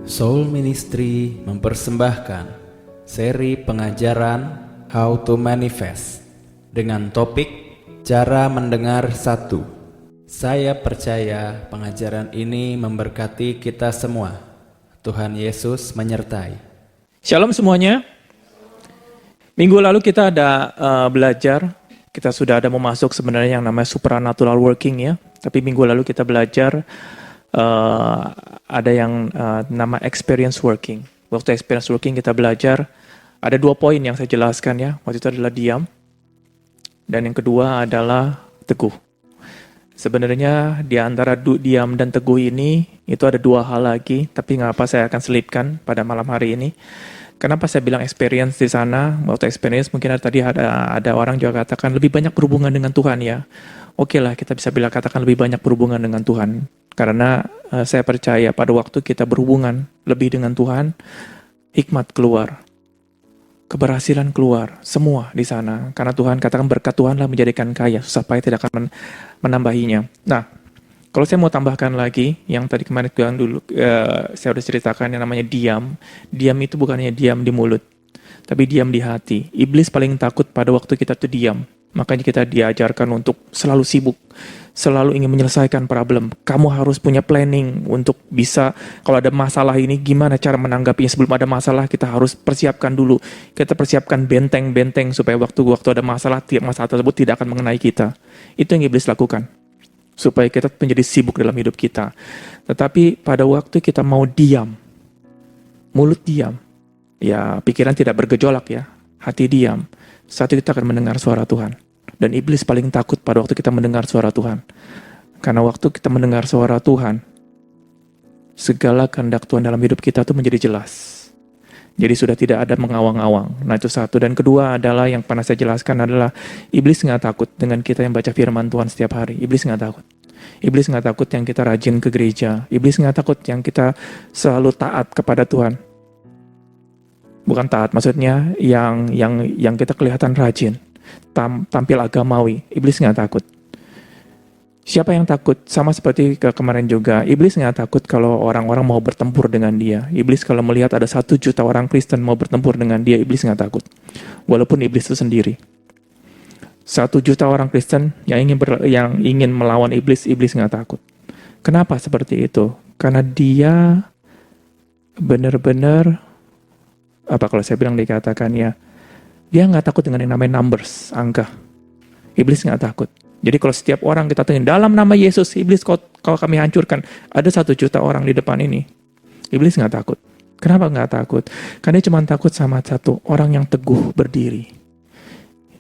Soul Ministry mempersembahkan seri pengajaran How to Manifest dengan topik Cara Mendengar 1. Saya percaya pengajaran ini memberkati kita semua. Tuhan Yesus menyertai. Shalom semuanya. Minggu lalu kita ada belajar, kita sudah ada mau masuk sebenarnya yang namanya supernatural working ya. Tapi minggu lalu kita belajar ada yang nama experience working. Waktu experience working kita belajar ada 2 poin yang saya jelaskan ya. Waktu itu adalah diam dan yang kedua adalah teguh. Sebenarnya di antara diam dan teguh ini itu ada 2 hal lagi, tapi nggak apa saya akan selipkan pada malam hari ini. Kenapa saya bilang experience di sana? Waktu experience mungkin tadi ada orang juga katakan lebih banyak berhubungan dengan Tuhan ya. Oke lah, kita bisa bilang katakan lebih banyak berhubungan dengan Tuhan. Karena saya percaya pada waktu kita berhubungan lebih dengan Tuhan, hikmat keluar, keberhasilan keluar, semua di sana. Karena Tuhan katakan berkat Tuhanlah menjadikan kaya, susah payah tidak akan menambahinya. Nah, kalau saya mau tambahkan lagi, yang tadi kemarin dulu saya sudah ceritakan yang namanya diam. Diam itu bukannya diam di mulut, tapi diam di hati. Iblis paling takut pada waktu kita tuh diam. Makanya kita diajarkan untuk selalu sibuk, selalu ingin menyelesaikan problem. Kamu harus punya planning untuk bisa, kalau ada masalah ini gimana cara menanggapinya. Sebelum ada masalah kita harus persiapkan dulu. Kita persiapkan benteng-benteng supaya waktu ada masalah tersebut tidak akan mengenai kita. Itu yang iblis lakukan. Supaya kita menjadi sibuk dalam hidup kita. Tetapi pada waktu kita mau diam, mulut diam, ya pikiran tidak bergejolak ya, hati diam, saat itu kita akan mendengar suara Tuhan. Dan iblis paling takut pada waktu kita mendengar suara Tuhan. Karena waktu kita mendengar suara Tuhan, segala kehendak Tuhan dalam hidup kita itu menjadi jelas. Jadi sudah tidak ada mengawang-awang. Nah itu satu. Dan kedua adalah yang pernah saya jelaskan adalah iblis nggak takut dengan kita yang baca firman Tuhan setiap hari. Iblis nggak takut. Iblis nggak takut yang kita rajin ke gereja. Iblis nggak takut yang kita selalu taat kepada Tuhan. Bukan taat, maksudnya yang kita kelihatan rajin, tampil agamawi. Iblis nggak takut. Siapa yang takut? Sama seperti kemarin juga, iblis nggak takut kalau orang-orang mau bertempur dengan dia. Iblis kalau melihat ada 1 juta orang Kristen mau bertempur dengan dia, iblis nggak takut. Walaupun iblis itu sendiri. 1 juta orang Kristen yang ingin melawan iblis, iblis nggak takut. Kenapa seperti itu? Karena dia benar-benar kalau saya bilang dikatakan ya, dia nggak takut dengan yang namanya numbers, angka. Iblis nggak takut. Jadi kalau setiap orang kita tanya, dalam nama Yesus, iblis kalau kami hancurkan, ada 1 juta orang di depan ini. Iblis nggak takut. Kenapa nggak takut? Karena dia cuma takut sama satu, orang yang teguh berdiri.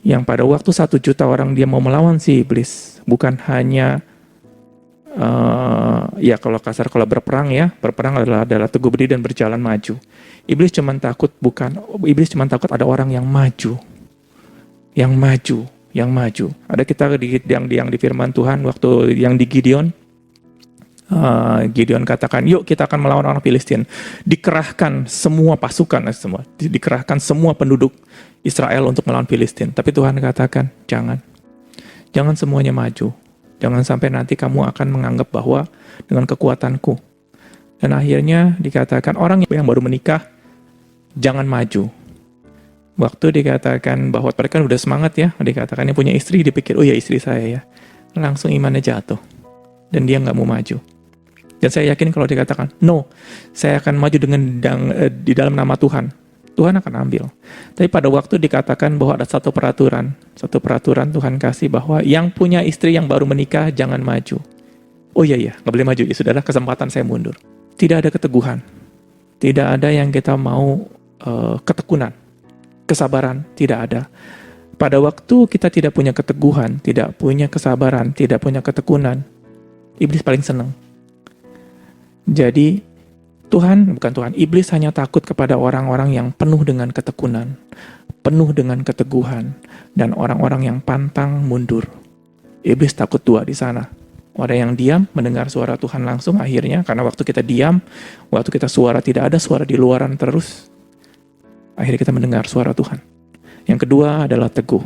Yang pada waktu 1 juta orang dia mau melawan si iblis, bukan hanya kalau berperang ya, berperang adalah teguh berdiri dan berjalan maju. Iblis cuma takut ada orang yang maju. Ada kita yang di firman Tuhan waktu yang di Gideon katakan, yuk kita akan melawan orang Filistin. Dikerahkan semua pasukan, dikerahkan semua penduduk Israel untuk melawan Filistin. Tapi Tuhan katakan, jangan semuanya maju. Jangan sampai nanti kamu akan menganggap bahwa dengan kekuatanku. Dan akhirnya dikatakan orang yang baru menikah, jangan maju. Waktu dikatakan bahwa mereka udah semangat ya, dikatakan yang punya istri, dipikir, oh ya istri saya ya. Langsung imannya jatuh. Dan dia nggak mau maju. Dan saya yakin kalau dikatakan, no, saya akan maju di dalam nama Tuhan. Tuhan akan ambil. Tapi pada waktu dikatakan bahwa ada satu peraturan Tuhan kasih bahwa yang punya istri yang baru menikah jangan maju. Oh iya, nggak boleh maju. Ya sudahlah, kesempatan saya mundur. Tidak ada keteguhan. Tidak ada yang kita mau ketekunan. Kesabaran, tidak ada. Pada waktu kita tidak punya keteguhan, tidak punya kesabaran, tidak punya ketekunan, iblis paling senang. Jadi, iblis hanya takut kepada orang-orang yang penuh dengan ketekunan, penuh dengan keteguhan, dan orang-orang yang pantang mundur. Iblis takut 2 di sana. Orang yang diam, mendengar suara Tuhan langsung akhirnya, karena waktu kita diam, waktu kita suara tidak ada, suara di luaran terus, akhirnya kita mendengar suara Tuhan. Yang kedua adalah teguh.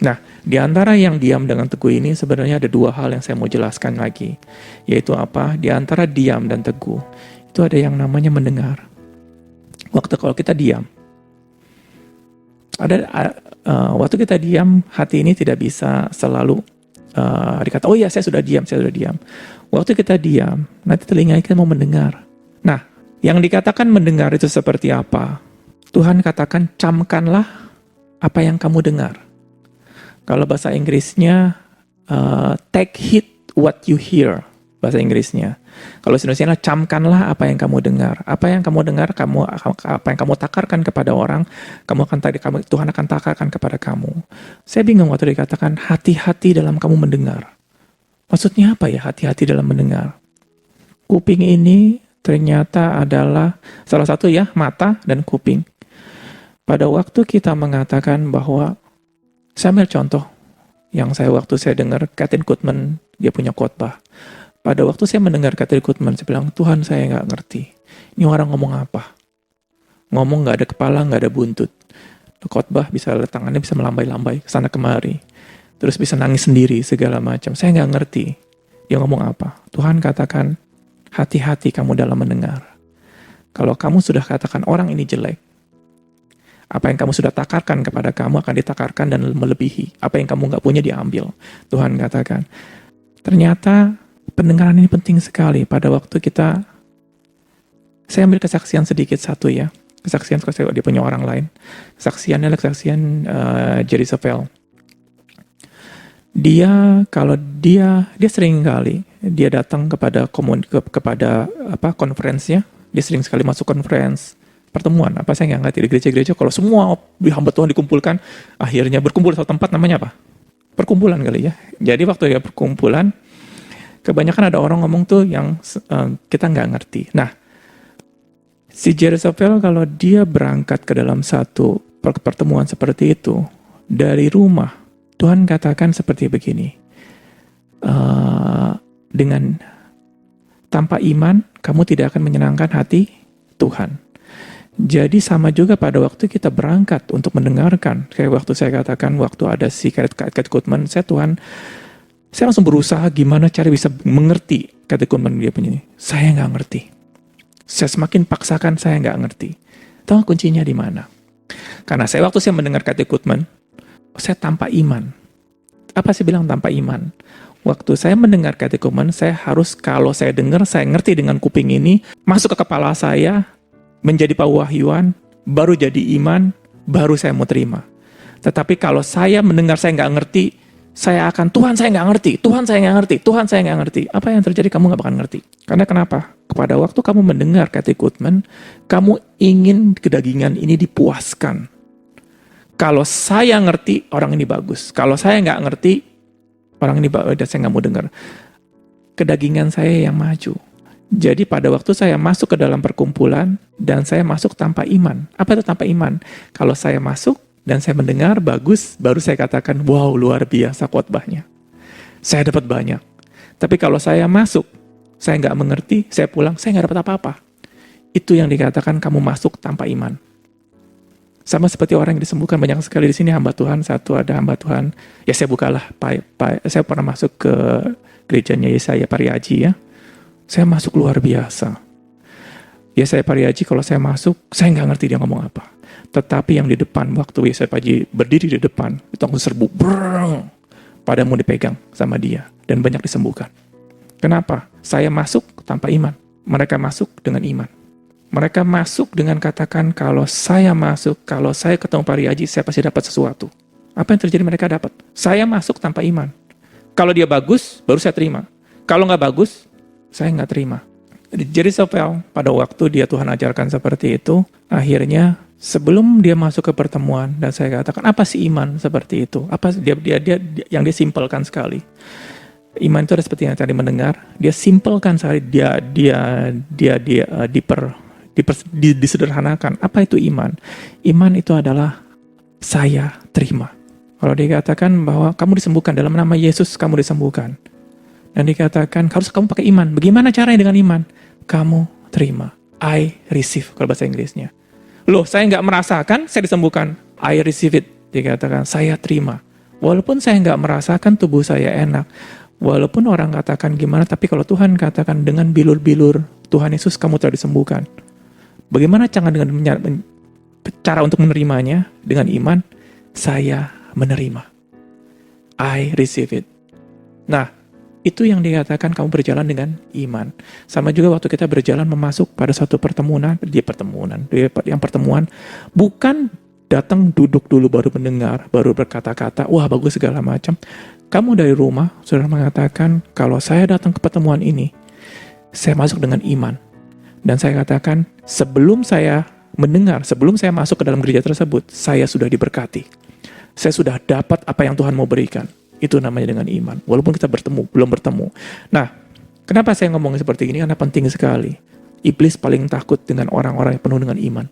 Nah, di antara yang diam dengan teguh ini sebenarnya ada 2 hal yang saya mau jelaskan lagi. Yaitu apa? Di antara diam dan teguh. itu ada yang namanya mendengar. Waktu kalau kita diam, waktu kita diam, hati ini tidak bisa selalu dikata, oh iya saya sudah diam. Waktu kita diam, nanti telinga kita mau mendengar. Nah, yang dikatakan mendengar itu seperti apa? Tuhan katakan, camkanlah apa yang kamu dengar. Kalau bahasa Inggrisnya, take heed what you hear, bahasa Inggrisnya. Kalau Indonesia, camkanlah apa yang kamu dengar. Apa yang kamu dengar, apa yang kamu takarkan kepada orang, Tuhan akan takarkan kepada kamu. Saya bingung waktu dikatakan hati-hati dalam kamu mendengar. Maksudnya apa ya hati-hati dalam mendengar? Kuping ini ternyata adalah salah satu ya, mata dan kuping. Pada waktu kita mengatakan bahwa, saya ambil contoh yang waktu saya dengar Kathryn Kuhlman, dia punya khotbah. Pada waktu saya mendengar Kathryn Kuhlman, saya bilang, Tuhan saya nggak ngerti. Ini orang ngomong apa? Ngomong nggak ada kepala, nggak ada buntut. Khotbah tangannya bisa melambai-lambai kesana kemari. Terus bisa nangis sendiri segala macam. Saya nggak ngerti dia ngomong apa. Tuhan katakan, hati-hati kamu dalam mendengar. Kalau kamu sudah katakan orang ini jelek, apa yang kamu sudah takarkan kepada kamu akan ditakarkan dan melebihi. Apa yang kamu nggak punya diambil. Tuhan katakan. Ternyata pendengaran ini penting sekali. Pada waktu saya ambil kesaksian sedikit satu ya. Kesaksian dia punya orang lain. Kesaksiannya adalah kesaksian Jerry Savelle. Dia sering kali dia datang kepada konferensinya. Dia sering sekali masuk konferensi. Pertemuan, saya nggak ngerti di gereja-gereja kalau semua hamba Tuhan dikumpulkan, akhirnya berkumpul di satu tempat, namanya apa? Perkumpulan kali ya. Jadi waktu dia perkumpulan, kebanyakan ada orang ngomong tuh yang kita nggak ngerti. Nah, si Jerry Savelle kalau dia berangkat ke dalam satu pertemuan seperti itu, dari rumah, Tuhan katakan seperti begini, dengan tanpa iman, kamu tidak akan menyenangkan hati Tuhan. Jadi sama juga pada waktu kita berangkat untuk mendengarkan. Kayak waktu saya katakan, waktu ada si Kathryn Kuhlman, saya langsung berusaha gimana cara bisa mengerti Kathryn Kuhlman dia punya ini. Saya nggak ngerti. Saya semakin paksakan, saya nggak ngerti. Tahu kuncinya di mana? Karena waktu saya mendengar Kathryn Kuhlman, saya tanpa iman. Apa sih bilang tanpa iman? Waktu saya mendengar Kathryn Kuhlman, saya harus, kalau saya dengar, saya ngerti dengan kuping ini, masuk ke kepala saya, menjadi pewahyuan, baru jadi iman, baru saya mau terima. Tetapi kalau saya mendengar saya nggak ngerti, saya akan, Tuhan saya nggak ngerti, Tuhan saya nggak ngerti, Tuhan saya nggak ngerti. Apa yang terjadi? Kamu nggak bakal ngerti. Karena kenapa? Pada waktu kamu mendengar Kathryn Kuhlman, kamu ingin kedagingan ini dipuaskan. Kalau saya ngerti, orang ini bagus. Kalau saya nggak ngerti, orang ini bagus, saya nggak mau dengar. Kedagingan saya yang maju. Jadi pada waktu saya masuk ke dalam perkumpulan dan saya masuk tanpa iman. Apa itu tanpa iman? Kalau saya masuk dan saya mendengar bagus, baru saya katakan, wow luar biasa khotbahnya. Saya dapat banyak. Tapi kalau saya masuk, saya nggak mengerti, saya pulang, saya nggak dapat apa-apa. Itu yang dikatakan kamu masuk tanpa iman. Sama seperti orang yang disembuhkan, banyak sekali di sini hamba Tuhan. Satu ada hamba Tuhan, ya saya bukalah. Saya pernah masuk ke gerejanya Yesaya Pariaji ya. Saya masuk luar biasa. Yesaya Pariaji kalau saya masuk, saya nggak ngerti dia ngomong apa. Tetapi yang di depan, waktu Yesaya Pariaji berdiri di depan, itu langsung serbu, pada mau dipegang sama dia. Dan banyak disembuhkan. Kenapa? Saya masuk tanpa iman. Mereka masuk dengan iman. Mereka masuk dengan katakan, kalau saya masuk, kalau saya ketemu Pariaji, saya pasti dapat sesuatu. Apa yang terjadi mereka dapat? Saya masuk tanpa iman. Kalau dia bagus, baru saya terima. Kalau nggak bagus, saya nggak terima. Jerry Savelle, pada waktu dia Tuhan ajarkan seperti itu, akhirnya sebelum dia masuk ke pertemuan, dan saya katakan, apa sih iman seperti itu? Apa dia yang dia simpelkan sekali. Iman itu ada seperti yang tadi mendengar, dia simpelkan sekali, disederhanakan. Apa itu iman? Iman itu adalah saya terima. Kalau dikatakan bahwa kamu disembuhkan dalam nama Yesus, kamu disembuhkan. Dan dikatakan, harus kamu pakai iman. Bagaimana caranya dengan iman? Kamu terima. I receive, kalau bahasa Inggrisnya. Loh, saya nggak merasakan, saya disembuhkan. I receive it. Dikatakan, saya terima. Walaupun saya nggak merasakan tubuh saya enak. Walaupun orang katakan gimana, tapi kalau Tuhan katakan dengan bilur-bilur Tuhan Yesus, kamu telah disembuhkan. Bagaimana cara untuk menerimanya? Dengan iman, saya menerima. I receive it. Nah, itu yang dikatakan kamu berjalan dengan iman. Sama juga waktu kita berjalan memasuk pada satu pertemuan, bukan datang duduk dulu baru mendengar, baru berkata-kata, wah bagus segala macam. Kamu dari rumah sudah mengatakan, kalau saya datang ke pertemuan ini, saya masuk dengan iman. Dan saya katakan, sebelum saya mendengar, sebelum saya masuk ke dalam gereja tersebut, saya sudah diberkati. Saya sudah dapat apa yang Tuhan mau berikan. Itu namanya dengan iman. Walaupun kita belum bertemu. Nah, kenapa saya ngomong seperti ini? Karena penting sekali. Iblis paling takut dengan orang-orang yang penuh dengan iman.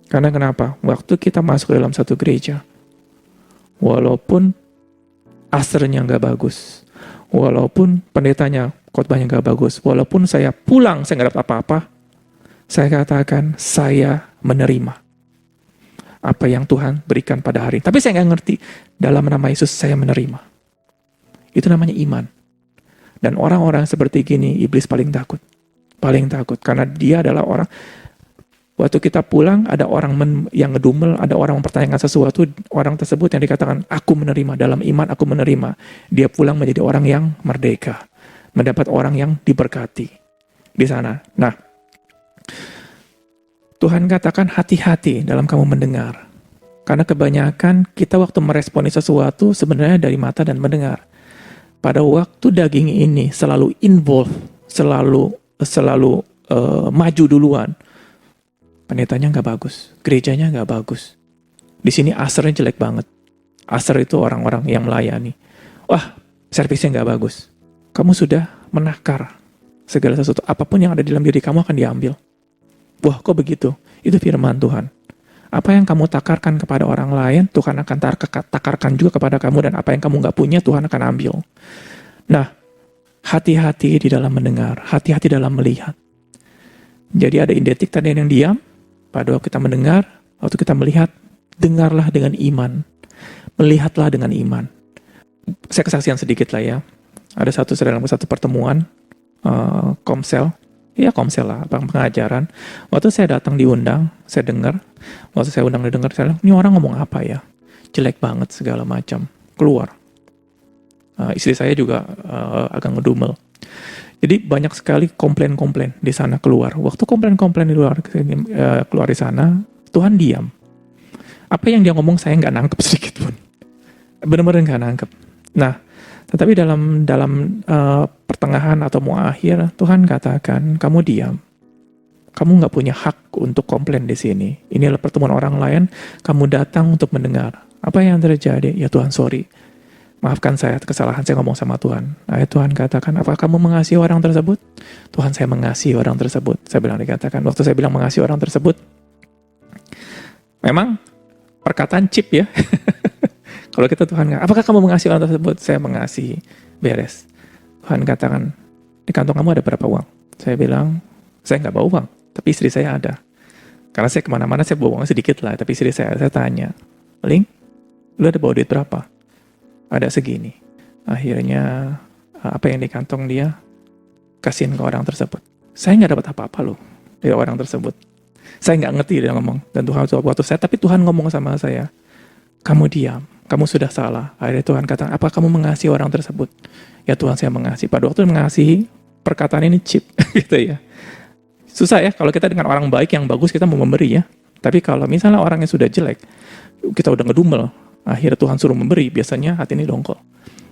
Karena kenapa? Waktu kita masuk ke dalam satu gereja, walaupun asernya nggak bagus, walaupun pendetanya khotbahnya nggak bagus, walaupun saya pulang saya nggak dapat apa-apa, saya katakan saya menerima apa yang Tuhan berikan pada hari. Tapi saya nggak ngerti. Dalam nama Yesus saya menerima. Itu namanya iman. Dan orang-orang seperti gini, iblis paling takut. Paling takut. Karena dia adalah orang, waktu kita pulang, ada orang yang ngedumel, ada orang mempertanyakan sesuatu, orang tersebut yang dikatakan, aku menerima, dalam iman aku menerima. Dia pulang menjadi orang yang merdeka. Mendapat orang yang diberkati. Di sana. Nah, Tuhan katakan hati-hati dalam kamu mendengar. Karena kebanyakan kita waktu meresponi sesuatu sebenarnya dari mata dan mendengar. Pada waktu daging ini selalu involve, selalu maju duluan. Pendetanya nggak bagus, gerejanya nggak bagus. Di sini asernya jelek banget. Aser itu orang-orang yang melayani. Wah, servisnya nggak bagus. Kamu sudah menakar segala sesuatu. Apapun yang ada di dalam diri kamu akan diambil. Wah, kok begitu? Itu firman Tuhan. Apa yang kamu takarkan kepada orang lain, Tuhan akan takarkan juga kepada kamu, dan apa yang kamu nggak punya, Tuhan akan ambil. Nah, hati-hati di dalam mendengar, hati-hati dalam melihat. Jadi ada identik tadi yang diam, pada waktu kita mendengar, waktu kita melihat, dengarlah dengan iman, melihatlah dengan iman. Saya kesaksian sedikit lah ya. Ada dalam satu pertemuan, komsel lah, pengajaran. Waktu saya datang diundang, saya dengar. Waktu saya undang didengar, saya bilang, ini orang ngomong apa ya? Jelek banget segala macam. Keluar. Istri saya juga agak ngedumel. Jadi banyak sekali komplain-komplain di sana keluar. Waktu komplain-komplain di luar keluar di sana, Tuhan diam. Apa yang dia ngomong saya nggak nangkep sedikit pun. Benar-benar nggak nangkep. Nah, tetapi dalam pertengahan atau mau akhir, Tuhan katakan, kamu diam. Kamu nggak punya hak untuk komplain di sini. Ini adalah pertemuan orang lain, kamu datang untuk mendengar. Apa yang terjadi? Ya Tuhan, sorry. Maafkan saya, kesalahan saya ngomong sama Tuhan. Nah, Tuhan katakan, apakah kamu mengasihi orang tersebut? Tuhan, saya mengasihi orang tersebut. Saya bilang dikatakan, waktu saya bilang mengasihi orang tersebut, memang perkataan chip ya. Kalau kita Tuhan, apakah kamu mengasihi orang tersebut? Saya mengasihi. Beres. Tuhan katakan, di kantong kamu ada berapa uang? Saya bilang, saya nggak bawa uang, tapi istri saya ada. Karena saya kemana-mana saya bawa uang sedikit lah, tapi istri saya tanya, Ling, lu ada bawa duit berapa? Ada segini. Akhirnya, apa yang di kantong dia, kasihin ke orang tersebut. Saya nggak dapat apa-apa loh dari orang tersebut. Saya nggak ngerti dia ngomong. Dan Tuhan waktu saya, tapi Tuhan ngomong sama saya, kamu diam. Kamu sudah salah. Akhirnya Tuhan katakan, apa kamu mengasihi orang tersebut? Ya Tuhan, saya mengasihi. Pada waktu mengasihi, perkataan ini cheap. Gitu ya. Susah ya, kalau kita dengan orang baik yang bagus, kita mau memberi ya. Tapi kalau misalnya orangnya sudah jelek, kita udah ngedumel, akhirnya Tuhan suruh memberi, biasanya hati ini dongkol.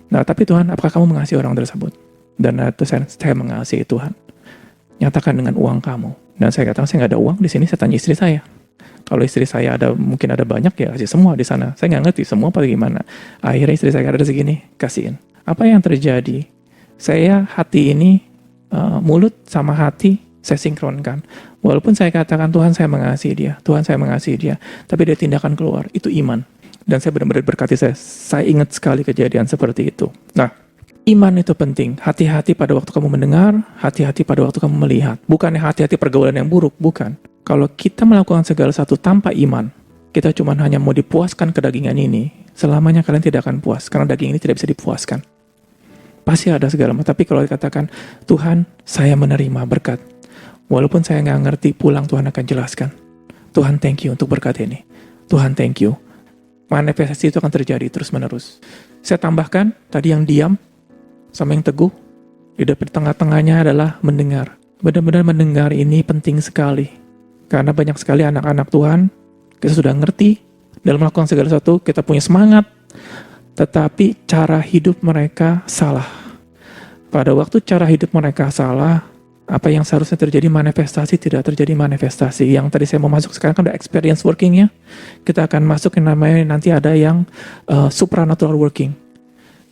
Nah, tapi Tuhan, apakah kamu mengasihi orang tersebut? Dan itu saya mengasihi Tuhan. Nyatakan dengan uang kamu. Dan saya katakan, saya nggak ada uang di sini, saya tanya istri saya. Kalau istri saya mungkin ada banyak ya kasih semua di sana. Saya nggak ngerti semua apa gimana. Akhirnya istri saya ada segini, kasihin. Apa yang terjadi? Saya hati ini, mulut sama hati, saya sinkronkan. Walaupun saya katakan Tuhan saya mengasihi dia, Tuhan saya mengasihi dia, tapi dia tindakan keluar, itu iman. Dan saya benar-benar berkati saya ingat sekali kejadian seperti itu. Nah, iman itu penting. Hati-hati pada waktu kamu mendengar, hati-hati pada waktu kamu melihat. Bukannya hati-hati pergaulan yang buruk, bukan. Kalau kita melakukan segala sesuatu tanpa iman, kita cuma hanya mau dipuaskan kedagingan ini, selamanya kalian tidak akan puas, karena daging ini tidak bisa dipuaskan. Pasti ada segala macam. Tapi kalau dikatakan, Tuhan, saya menerima berkat. Walaupun saya nggak ngerti, pulang Tuhan akan jelaskan. Tuhan thank you untuk berkat ini. Tuhan thank you. Manifestasi itu akan terjadi terus menerus. Saya tambahkan, tadi yang diam sama yang teguh, di tengah-tengahnya adalah mendengar. Benar-benar mendengar ini penting sekali. Karena banyak sekali anak-anak Tuhan, kita sudah ngerti, dalam melakukan segala sesuatu, kita punya semangat, tetapi cara hidup mereka salah. Pada waktu cara hidup mereka salah, apa yang seharusnya terjadi manifestasi tidak terjadi manifestasi. Yang tadi saya mau masuk sekarang kan udah experience working-nya. Kita akan masuk yang namanya nanti ada yang supranatural working.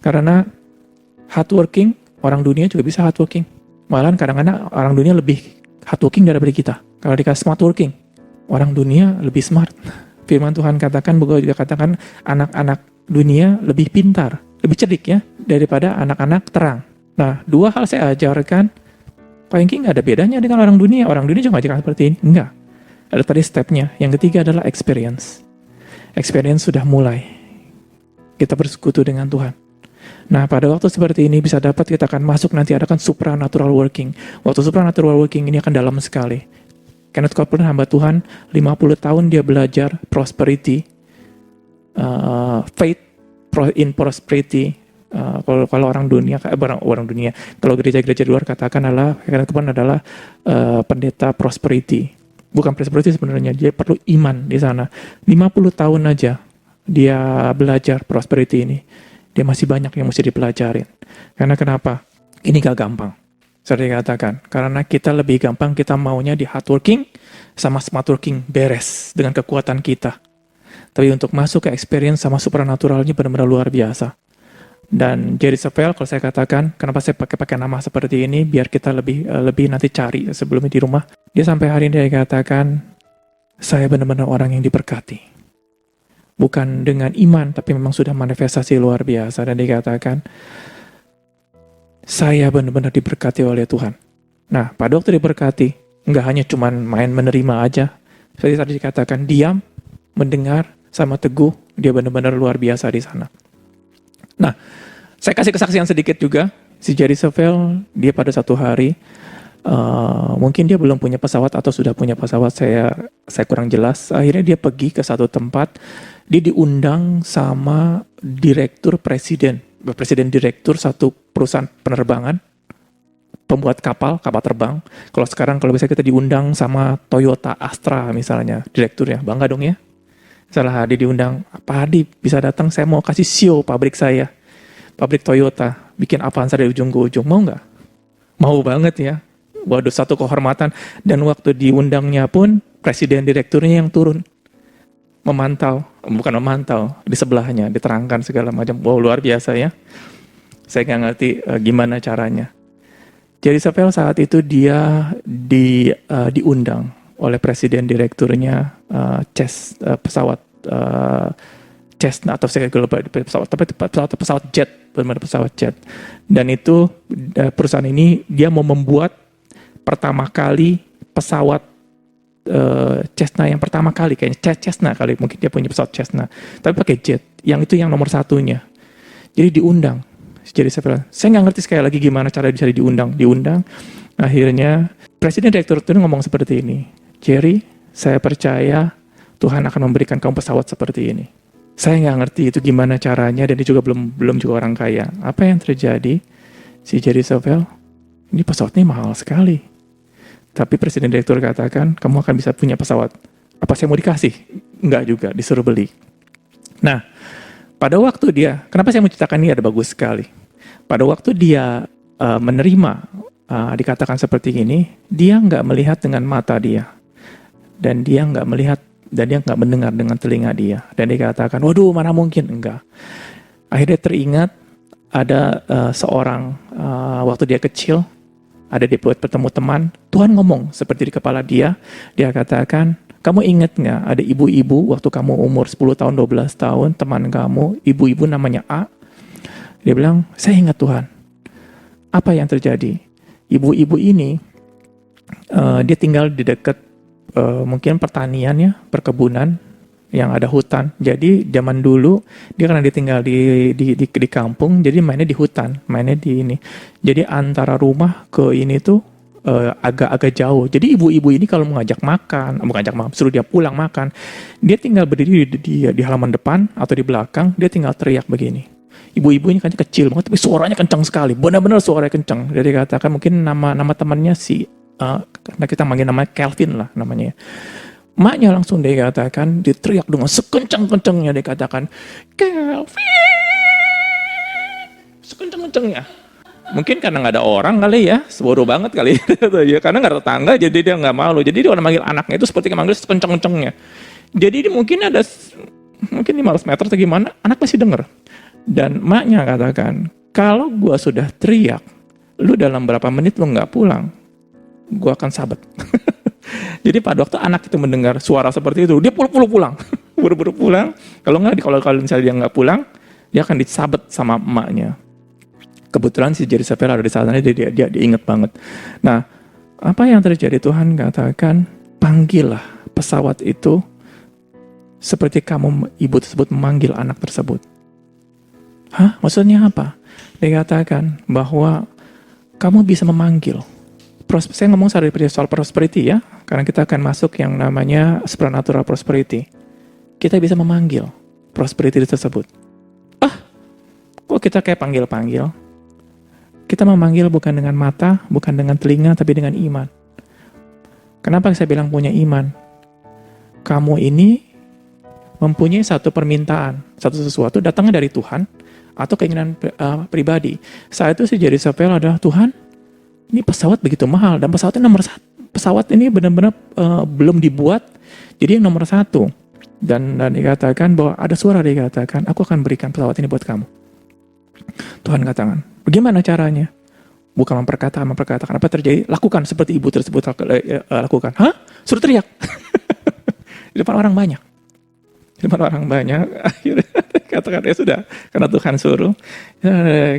Karena hard working, orang dunia juga bisa hard working. Malahan kadang-kadang orang dunia lebih hard working daripada kita. Kalau dikasih smart working, orang dunia lebih smart. Firman Tuhan katakan, juga katakan anak-anak dunia lebih pintar, lebih cerdik ya, daripada anak-anak terang. Nah, dua hal saya ajarkan, paling nggak ada bedanya dengan orang dunia. Orang dunia juga ngajarkan seperti ini. Enggak. Ada tadi stepnya. Yang ketiga adalah experience. Experience sudah mulai. Kita bersekutu dengan Tuhan. Nah, pada waktu seperti ini bisa dapat kita akan masuk nanti adakan supranatural working. Waktu supranatural working ini akan dalam sekali. Kenneth Copeland, hamba Tuhan, 50 tahun dia belajar prosperity, faith in prosperity. Kalau orang dunia, kalau gereja-gereja di luar katakan adalah pendeta prosperity. Bukan prosperity sebenarnya, dia perlu iman di sana. 50 tahun aja dia belajar prosperity ini. Dia masih banyak yang mesti dipelajarin. Karena kenapa? Ini gak gampang. Saya dikatakan, karena kita lebih gampang, kita maunya di hard working sama smart working beres dengan kekuatan kita. Tapi untuk masuk ke experience sama supernaturalnya benar-benar luar biasa. Dan Jerry Savelle, kalau saya katakan, kenapa saya pakai nama seperti ini, biar kita lebih nanti cari sebelumnya di rumah. Dia sampai hari ini dia katakan, saya benar-benar orang yang diberkati. Bukan dengan iman, tapi memang sudah manifestasi luar biasa. Dan dia katakan, saya benar-benar diberkati oleh Tuhan. Nah, pada waktu diberkati, nggak hanya cuma main menerima aja. Seperti tadi dikatakan, diam, mendengar, sama teguh, dia benar-benar luar biasa di sana. Nah, saya kasih kesaksian sedikit juga. Si Jerry Savelle, dia pada satu hari, mungkin dia belum punya pesawat atau sudah punya pesawat, saya kurang jelas. Akhirnya dia pergi ke satu tempat, dia diundang sama presiden direktur satu perusahaan penerbangan, pembuat kapal terbang. Kalau sekarang, kalau misalnya kita diundang sama Toyota Astra misalnya, direkturnya, bangga dong ya. Salah Hadi diundang, Pak Hadi bisa datang, saya mau kasih show pabrik saya. Pabrik Toyota, bikin Avanza dari ujung ke ujung, mau nggak? Mau banget ya. Waduh, satu kehormatan. Dan waktu diundangnya pun, presiden direkturnya yang turun. Bukan memantau, di sebelahnya, diterangkan segala macam. Wow, luar biasa ya. Saya nggak ngerti gimana caranya. Jadi Savelle saat itu dia diundang oleh presiden direkturnya pesawat Cessna atau saya lupa pesawat jet, benar pesawat jet. Dan itu perusahaan ini dia mau membuat pertama kali pesawat Cessna yang pertama kali, kayaknya Cessna kali, mungkin dia punya pesawat Cessna, tapi pakai jet. Yang itu yang nomor satunya. Jadi diundang. Jadi saya nggak ngerti sekali lagi gimana cara bisa diundang. Akhirnya presiden direktur itu ngomong seperti ini, Jerry, saya percaya Tuhan akan memberikan kamu pesawat seperti ini. Saya nggak ngerti itu gimana caranya, dan dia juga belum juga orang kaya. Apa yang terjadi? Si Jerry Savelle, ini pesawatnya mahal sekali. Tapi presiden direktur katakan, kamu akan bisa punya pesawat. Apa saya mau dikasih? Enggak juga, disuruh beli. Nah, pada waktu dia, kenapa saya mau ceritakan ini ada bagus sekali. Pada waktu dia menerima, dikatakan seperti ini, dia nggak melihat dengan mata dia. Dan dia nggak melihat, dan dia nggak mendengar dengan telinga dia. Dan dia katakan, waduh mana mungkin, enggak. Akhirnya teringat, ada seorang, waktu dia kecil, ada dia buat bertemu teman, Tuhan ngomong seperti di kepala dia katakan, kamu ingat nggak ada ibu-ibu waktu kamu umur 10 tahun, 12 tahun, teman kamu, ibu-ibu namanya A, dia bilang, saya ingat Tuhan. Apa yang terjadi? Ibu-ibu ini, dia tinggal di dekat mungkin pertanian ya, perkebunan yang ada hutan. Jadi zaman dulu dia karena dia tinggal di kampung, jadi mainnya di hutan, mainnya di ini. Jadi antara rumah ke ini tuh agak-agak jauh. Jadi ibu-ibu ini kalau suruh dia pulang makan, dia tinggal berdiri di halaman depan atau di belakang, dia tinggal teriak begini. Ibu-ibu ini kan kecil banget, tapi suaranya kencang sekali, benar-benar suaranya kencang. Jadi katakan mungkin nama temannya karena kita manggil namanya Kelvin lah namanya. Maknya langsung dia katakan, diteriak dengan sekencang-kencangnya, dia katakan, Kelvin, sekencang-kencangnya. Mungkin karena nggak ada orang kali ya, sebodoh banget kali ya, karena nggak ada tetangga, jadi dia nggak malu. Jadi dia orang manggil anaknya itu seperti manggil sekencang-kencangnya. Jadi dia mungkin 15 meter atau gimana, anak masih denger. Dan maknya katakan, kalau gua sudah teriak, lu dalam berapa menit lu nggak pulang, gua akan sabet. Jadi pada waktu anak itu mendengar suara seperti itu, dia buru-buru pulang, buru-buru pulang. Kalau misalnya dia nggak pulang, dia akan disabet sama emaknya. Kebetulan si Jerry Savelle ada di sana, dia ingat banget. Nah, apa yang terjadi? Tuhan katakan, panggillah pesawat itu seperti ibu tersebut memanggil anak tersebut. Hah? Maksudnya apa? Dia katakan bahwa kamu bisa memanggil. Saya ngomong soal prosperity ya, karena kita akan masuk yang namanya supernatural prosperity. Kita bisa memanggil prosperity tersebut. Kok kita kayak panggil-panggil? Kita memanggil bukan dengan mata, bukan dengan telinga, tapi dengan iman. Kenapa saya bilang punya iman? Kamu ini mempunyai satu permintaan, satu sesuatu datangnya dari Tuhan, atau keinginan pribadi. Saat itu si Jerry Savelle adalah, Tuhan, ini pesawat begitu mahal, dan pesawatnya nomor 1. Pesawat ini benar-benar belum dibuat, jadi yang nomor 1. Dan dikatakan bahwa ada suara dikatakan, aku akan berikan pesawat ini buat kamu. Tuhan katakan, bagaimana caranya? Bukan memperkatakan apa terjadi, lakukan seperti ibu tersebut lakukan. Hah? Suruh teriak. Di depan orang banyak. Akhirnya katakan, ya sudah, karena Tuhan suruh.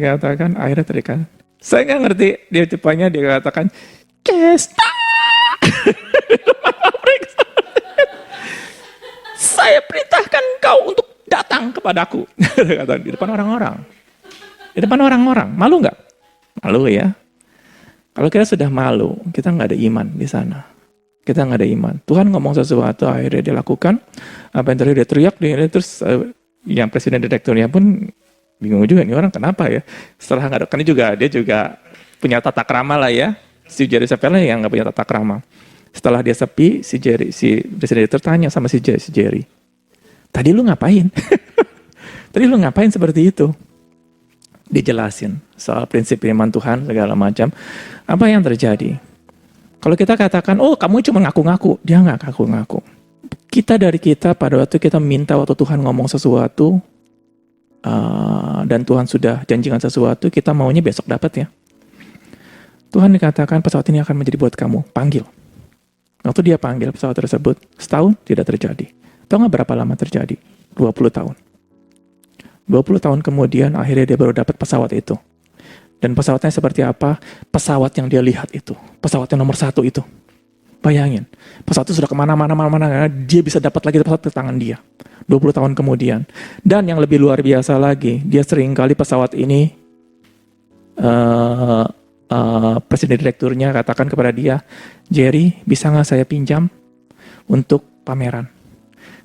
Katakan, akhirnya teriak. Saya nggak ngerti, dia cepatnya dia katakan, Cesta! Saya perintahkan kau untuk datang kepadaku. Di depan orang-orang. Malu nggak? Malu ya. Kalau kita sudah malu, kita nggak ada iman di sana. Kita nggak ada iman. Tuhan ngomong sesuatu, akhirnya dia lakukan. Apa yang terjadi? Dia teriak, terus yang presiden direkturnya pun bingung juga, nih orang kenapa ya? Setelah nggak ada, kan dia juga punya tata krama lah ya. Si Jerry Savelle yang nggak punya tata krama. Setelah dia sepi, si presiden direktur tanya sama si Jerry. Tadi lu ngapain? Tadi lu ngapain seperti itu? Dijelasin soal prinsip firman Tuhan segala macam. Apa yang terjadi? Kalau kita katakan, oh kamu cuma ngaku-ngaku, dia nggak ngaku-ngaku. Kita pada waktu kita minta waktu Tuhan ngomong sesuatu dan Tuhan sudah janjikan sesuatu, kita maunya besok dapat ya. Tuhan dikatakan pesawat ini akan menjadi buat kamu, panggil. Waktu dia panggil pesawat tersebut, setahun tidak terjadi. Tahu nggak berapa lama terjadi? 20 tahun. 20 tahun kemudian akhirnya dia baru dapat pesawat itu. Dan pesawatnya seperti apa? Pesawat yang dia lihat itu. Pesawat yang nomor 1 itu. Bayangin. Pesawat itu sudah kemana-mana, dia bisa dapat lagi pesawat di tangan dia. 20 tahun kemudian. Dan yang lebih luar biasa lagi, dia sering kali pesawat ini, presiden direkturnya katakan kepada dia, Jerry, bisa nggak saya pinjam untuk pameran?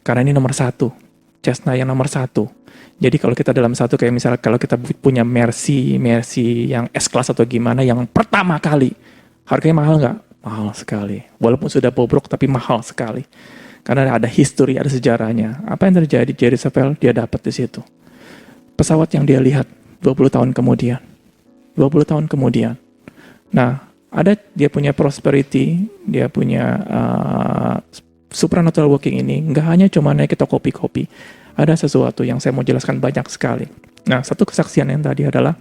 Karena ini nomor 1. Cessna yang nomor 1. Jadi kalau kita dalam satu, kayak misalnya kalau kita punya Mercy yang S-Class atau gimana, yang pertama kali, harganya mahal nggak? Mahal sekali. Walaupun sudah bobrok, tapi mahal sekali. Karena ada history, ada sejarahnya. Apa yang terjadi? Jerry Savelle, dia dapat di situ. Pesawat yang dia lihat 20 tahun kemudian. 20 tahun kemudian. Nah, dia punya prosperity, dia punya supernatural working ini, nggak hanya cuma naik ke toko kopi. Ada sesuatu yang saya mau jelaskan banyak sekali. Nah, satu kesaksian yang tadi adalah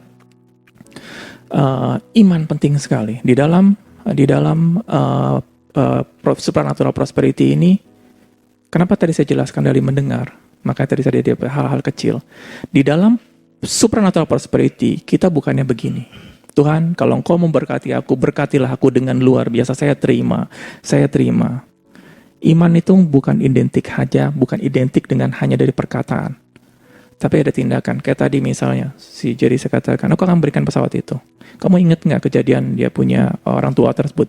iman penting sekali. Di dalam supernatural prosperity ini, kenapa tadi saya jelaskan dari mendengar? Makanya tadi saya hal-hal kecil. Di dalam supernatural prosperity, kita bukannya begini. Tuhan, kalau Engkau memberkati aku, berkatilah aku dengan luar biasa. Saya terima. Iman itu bukan identik dengan hanya dari perkataan. Tapi ada tindakan. Kayak tadi misalnya, si Jerry saya katakan, aku akan berikan pesawat itu. Kamu ingat nggak kejadian dia punya orang tua tersebut?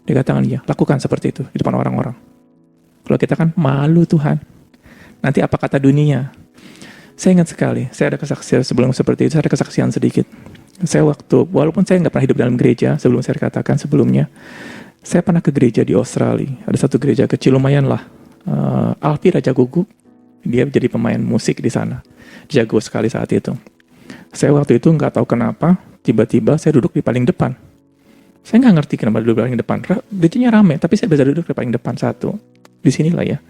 Dia katakan, iya, lakukan seperti itu di depan orang-orang. Kalau kita kan malu Tuhan. Nanti apa kata dunia? Saya ingat sekali, saya ada kesaksian sebelum seperti itu, saya ada kesaksian sedikit. Saya walaupun saya nggak pernah hidup dalam gereja, sebelum saya katakan sebelumnya, saya pernah ke gereja di Australia. Ada satu gereja kecil lumayan lah. Alfi Raja Gugu, dia jadi pemain musik di sana. Jago sekali saat itu. Saya waktu itu nggak tahu kenapa, tiba-tiba saya duduk di paling depan. Saya nggak ngerti kenapa duduk di paling depan. Gerejanya rame, tapi saya bisa duduk di paling depan satu. Di sinilah ya.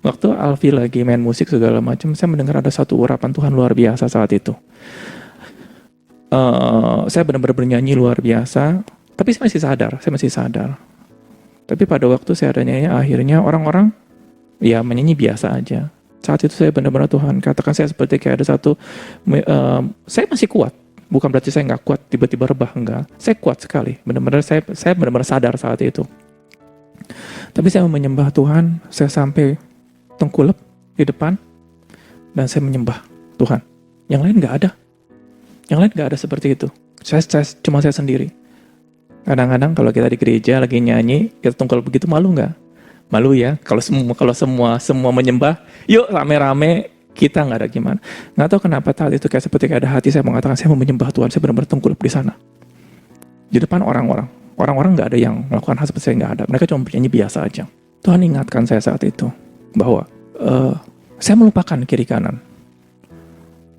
Waktu Alfi lagi main musik segala macam, saya mendengar ada satu urapan Tuhan luar biasa saat itu. Saya benar-benar bernyanyi luar biasa, tapi saya masih sadar. Tapi pada waktu saya ada nyanyi, akhirnya orang-orang ya menyanyi biasa aja. Saat itu saya benar-benar Tuhan katakan saya seperti kayak ada satu, saya masih kuat. Bukan berarti saya nggak kuat, tiba-tiba rebah, enggak. Saya kuat sekali, benar-benar saya benar-benar sadar saat itu. Tapi saya menyembah Tuhan, saya sampai tengkulap di depan, dan saya menyembah Tuhan. Yang lain nggak ada. Yang lain nggak ada seperti itu. Cuma saya sendiri. Kadang-kadang kalau kita di gereja lagi nyanyi, kita tengkulap begitu, malu nggak? Malu ya. Kalau semua menyembah, yuk rame-rame, kita nggak ada gimana. Nggak tahu kenapa saat itu kayak seperti ada hati saya mengatakan saya mau menyembah Tuhan. Saya benar-benar tengkulap di sana. Di depan orang-orang. Orang-orang nggak ada yang melakukan hal seperti saya, nggak ada. Mereka cuma bernyanyi biasa aja. Tuhan ingatkan saya saat itu bahwa saya melupakan kiri kanan.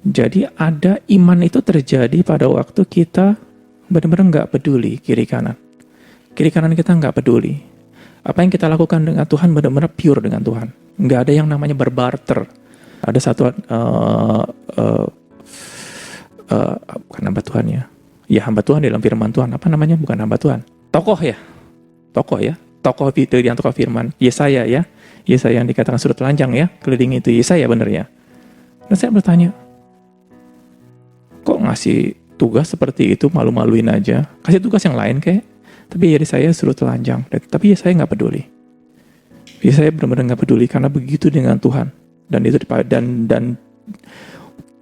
Jadi ada iman itu terjadi pada waktu kita benar-benar nggak peduli kiri kanan. Kiri kanan kita nggak peduli. Apa yang kita lakukan dengan Tuhan benar-benar pure dengan Tuhan. Nggak ada yang namanya berbarter. Ada satu bukan hamba Tuhan ya. Ya hamba Tuhan dalam firman Tuhan. Apa namanya? Bukan hamba Tuhan. Tokoh ya. Tokoh itu yang tokoh firman. Yesaya ya. Yesaya yang dikatakan sudut telanjang ya. Keliling itu Yesaya benar ya. Dan saya bertanya, kok ngasih tugas seperti itu, malu-maluin aja. Kasih tugas yang lain kayak. Tapi Yesaya sudut telanjang. Tapi Yesaya nggak peduli. Yesaya benar-benar nggak peduli karena begitu dengan Tuhan. Dan itu dan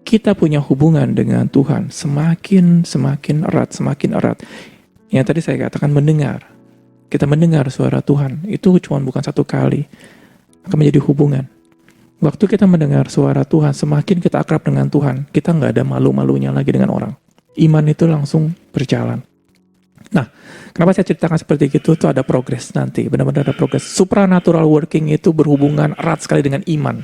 kita punya hubungan dengan Tuhan semakin erat. Yang tadi saya katakan mendengar. Kita mendengar suara Tuhan. Itu cuma bukan satu kali. Akan menjadi hubungan. Waktu kita mendengar suara Tuhan, semakin kita akrab dengan Tuhan, kita nggak ada malu-malunya lagi dengan orang. Iman itu langsung berjalan. Nah, kenapa saya ceritakan seperti itu? Itu ada progres nanti. Benar-benar ada progres. Supranatural working itu berhubungan erat sekali dengan iman.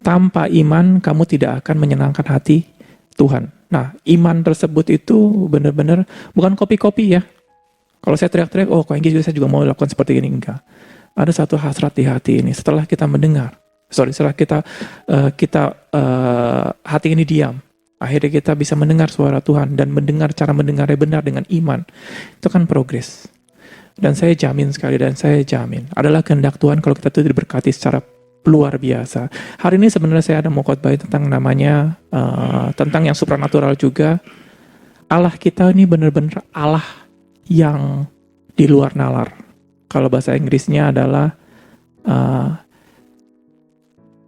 Tanpa iman, kamu tidak akan menyenangkan hati Tuhan. Nah, iman tersebut itu benar-benar bukan kopi-kopi ya. Kalau saya teriak-teriak, oh kok yang gitu saya juga mau lakukan seperti ini. Enggak. Ada satu hasrat di hati ini. Setelah kita mendengar, setelah kita hati ini diam, akhirnya kita bisa mendengar suara Tuhan dan mendengar cara mendengarnya benar dengan iman. Itu kan progres. Dan saya jamin sekali, adalah kehendak Tuhan kalau kita itu diberkati secara luar biasa. Hari ini sebenarnya saya ada mau khotbah tentang namanya tentang yang supranatural juga. Allah kita ini benar-benar Allah yang di luar nalar. Kalau bahasa Inggrisnya adalah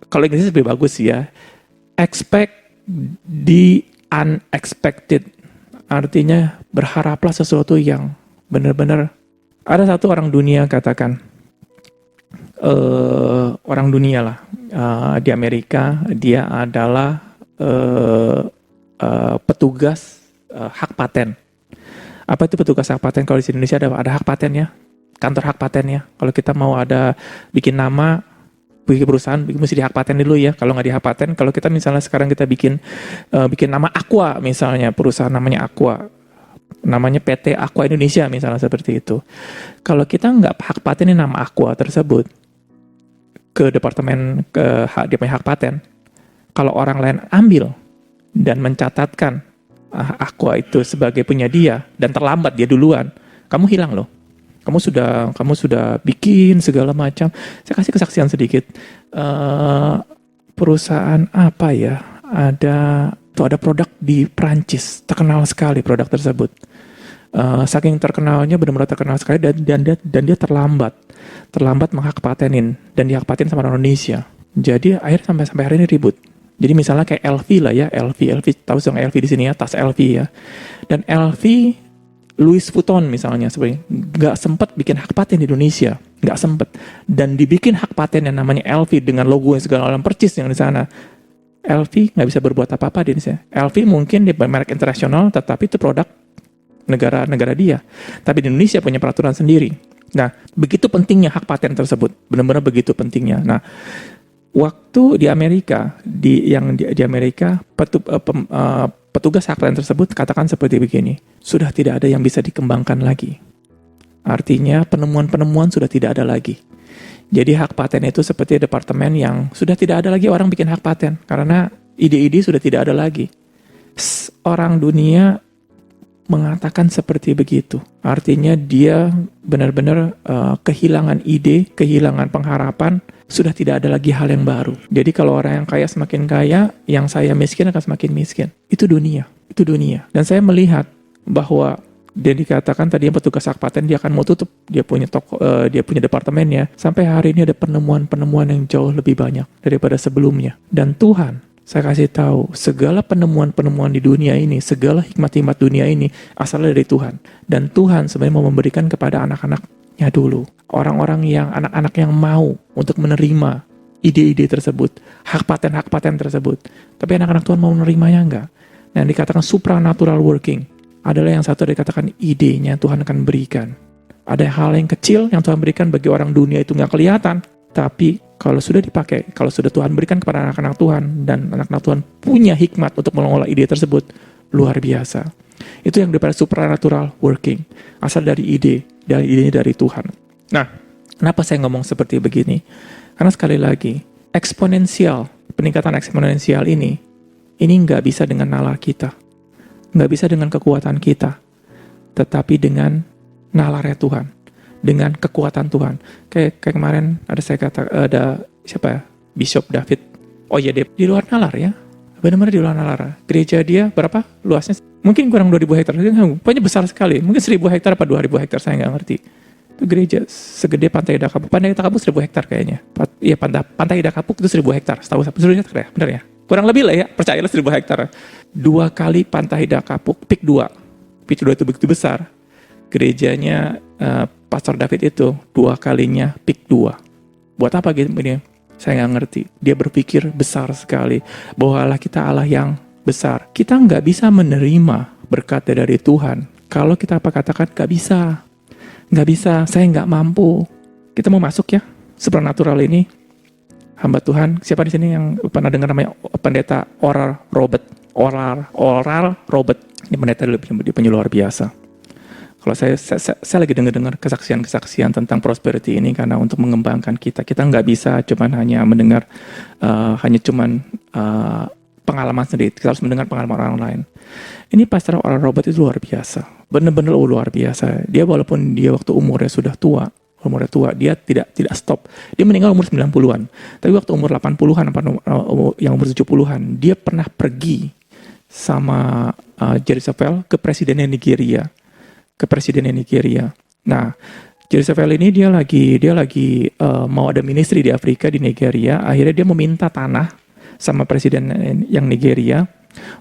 kalau Inggrisnya lebih bagus ya. Expect the unexpected. Artinya berharaplah sesuatu yang benar-benar. Ada satu orang dunia katakan, orang dunia lah di Amerika, dia adalah petugas hak paten. Apa itu petugas hak paten? Kalau di Indonesia ada hak patennya, kantor hak patennya. Kalau kita mau ada bikin nama, bikin perusahaan, mesti di hak paten dulu ya. Kalau nggak di hak paten, kalau kita misalnya sekarang kita bikin nama Aqua misalnya, perusahaan namanya Aqua, namanya PT Aqua Indonesia misalnya seperti itu. Kalau kita nggak hak patenin nama Aqua tersebut ke departemen dia punya hak paten, kalau orang lain ambil dan mencatatkan Aqua itu sebagai punya dia dan terlambat dia duluan, kamu hilang loh. Kamu sudah bikin segala macam. Saya kasih kesaksian sedikit. Perusahaan apa ya? Ada produk di Prancis, terkenal sekali produk tersebut. Saking terkenalnya, benar-benar terkenal sekali dan dia terlambat menghak patenin dan dihak paten sama orang Indonesia. Jadi akhirnya sampai hari ini ribut. Jadi misalnya kayak LV lah ya, LV tahu dong LV di sini ya, tas LV ya. Dan LV, Louis Vuitton misalnya sebenarnya nggak sempat bikin hak paten di Indonesia, nggak sempat. Dan dibikin hak paten yang namanya LV dengan logo yang segala orang percis yang di sana. LV nggak bisa berbuat apa-apa di Indonesia. LV mungkin di merek internasional, tetapi itu produk negara dia. Tapi di Indonesia punya peraturan sendiri. Nah, begitu pentingnya hak paten tersebut, benar-benar begitu pentingnya. Nah, waktu di Amerika, di Amerika, petugas hak paten tersebut katakan seperti begini, sudah tidak ada yang bisa dikembangkan lagi. Artinya penemuan-penemuan sudah tidak ada lagi. Jadi hak paten itu seperti departemen yang sudah tidak ada lagi orang bikin hak paten, karena ide-ide sudah tidak ada lagi. Orang dunia mengatakan seperti begitu. Artinya dia benar-benar kehilangan ide, kehilangan pengharapan, sudah tidak ada lagi hal yang baru. Jadi kalau orang yang kaya semakin kaya, yang saya miskin akan semakin miskin. Itu dunia. Dan saya melihat bahwa dia dikatakan tadi yang petugas hak paten dia akan mau tutup, dia punya departemennya. Sampai hari ini ada penemuan-penemuan yang jauh lebih banyak daripada sebelumnya. Dan Tuhan, saya kasih tahu, segala penemuan-penemuan di dunia ini, segala hikmat-hikmat dunia ini asalnya dari Tuhan. Dan Tuhan sebenarnya mau memberikan kepada anak-anaknya dulu. Anak-anak yang mau untuk menerima ide-ide tersebut, hak paten tersebut. Tapi anak-anak Tuhan mau menerimanya enggak? Nah, yang dikatakan supranatural working adalah yang satu dikatakan idenya Tuhan akan berikan. Ada hal yang kecil yang Tuhan berikan bagi orang dunia itu nggak kelihatan, tapi kalau sudah dipakai, kalau sudah Tuhan berikan kepada anak-anak Tuhan, dan anak-anak Tuhan punya hikmat untuk mengelola ide tersebut, luar biasa. Itu yang daripada supernatural working, asal dari idenya dari Tuhan. Nah, kenapa saya ngomong seperti begini? Karena sekali lagi, peningkatan eksponensial ini nggak bisa dengan nalar kita, nggak bisa dengan kekuatan kita, tetapi dengan nalarnya Tuhan, dengan kekuatan Tuhan. Kayak kemarin ada siapa ya? Bishop David. Oh iya, dia di luar nalar ya. Benar-benar di luar nalar. Gereja dia berapa luasnya? Mungkin kurang 2.000 hektar. Pokoknya besar sekali. Mungkin 1.000 hektar apa 2.000 hektar, saya nggak ngerti. Itu gereja segede Pantai Indah Kapuk. Pantai Indah Kapuk 1.000 hektar kayaknya. Iya, Pantai Indah Kapuk itu 1.000 hektar. Setahu saya 1.000 hektar ya, benar ya? Kurang lebih lah ya, percayalah 1.000 hektar. 2 kali Pantai Indah Kapuk, Pik 2. Pik 2 itu begitu besar. Gerejanya Pastor David itu 2 kalinya Pik 2. Buat apa gitu ini? Saya nggak ngerti. Dia berpikir besar sekali bahwa Allah kita Allah yang besar. Kita nggak bisa menerima berkat dari Tuhan kalau kita katakan nggak bisa, saya nggak mampu. Kita mau masuk ya supernatural ini. Hamba Tuhan, siapa di sini yang pernah dengar namanya pendeta Oral Roberts? Ini pendeta dia luar biasa. Kalau saya lagi dengar kesaksian tentang prosperity ini karena untuk mengembangkan kita nggak bisa cuman hanya mendengar pengalaman sendiri. Kita harus mendengar pengalaman orang lain. Ini Pastor Oral Roberts itu luar biasa, benar-benar luar biasa. Dia walaupun dia waktu umurnya sudah tua, dia tidak stop. Dia meninggal umur 90-an. Tapi waktu umur 80-an, yang umur 70-an, dia pernah pergi sama Jerry Savelle ke presiden Nigeria. Nah, Jerry Savelle ini dia lagi mau ada ministry di Afrika, di Nigeria. Akhirnya dia meminta tanah sama presiden yang Nigeria.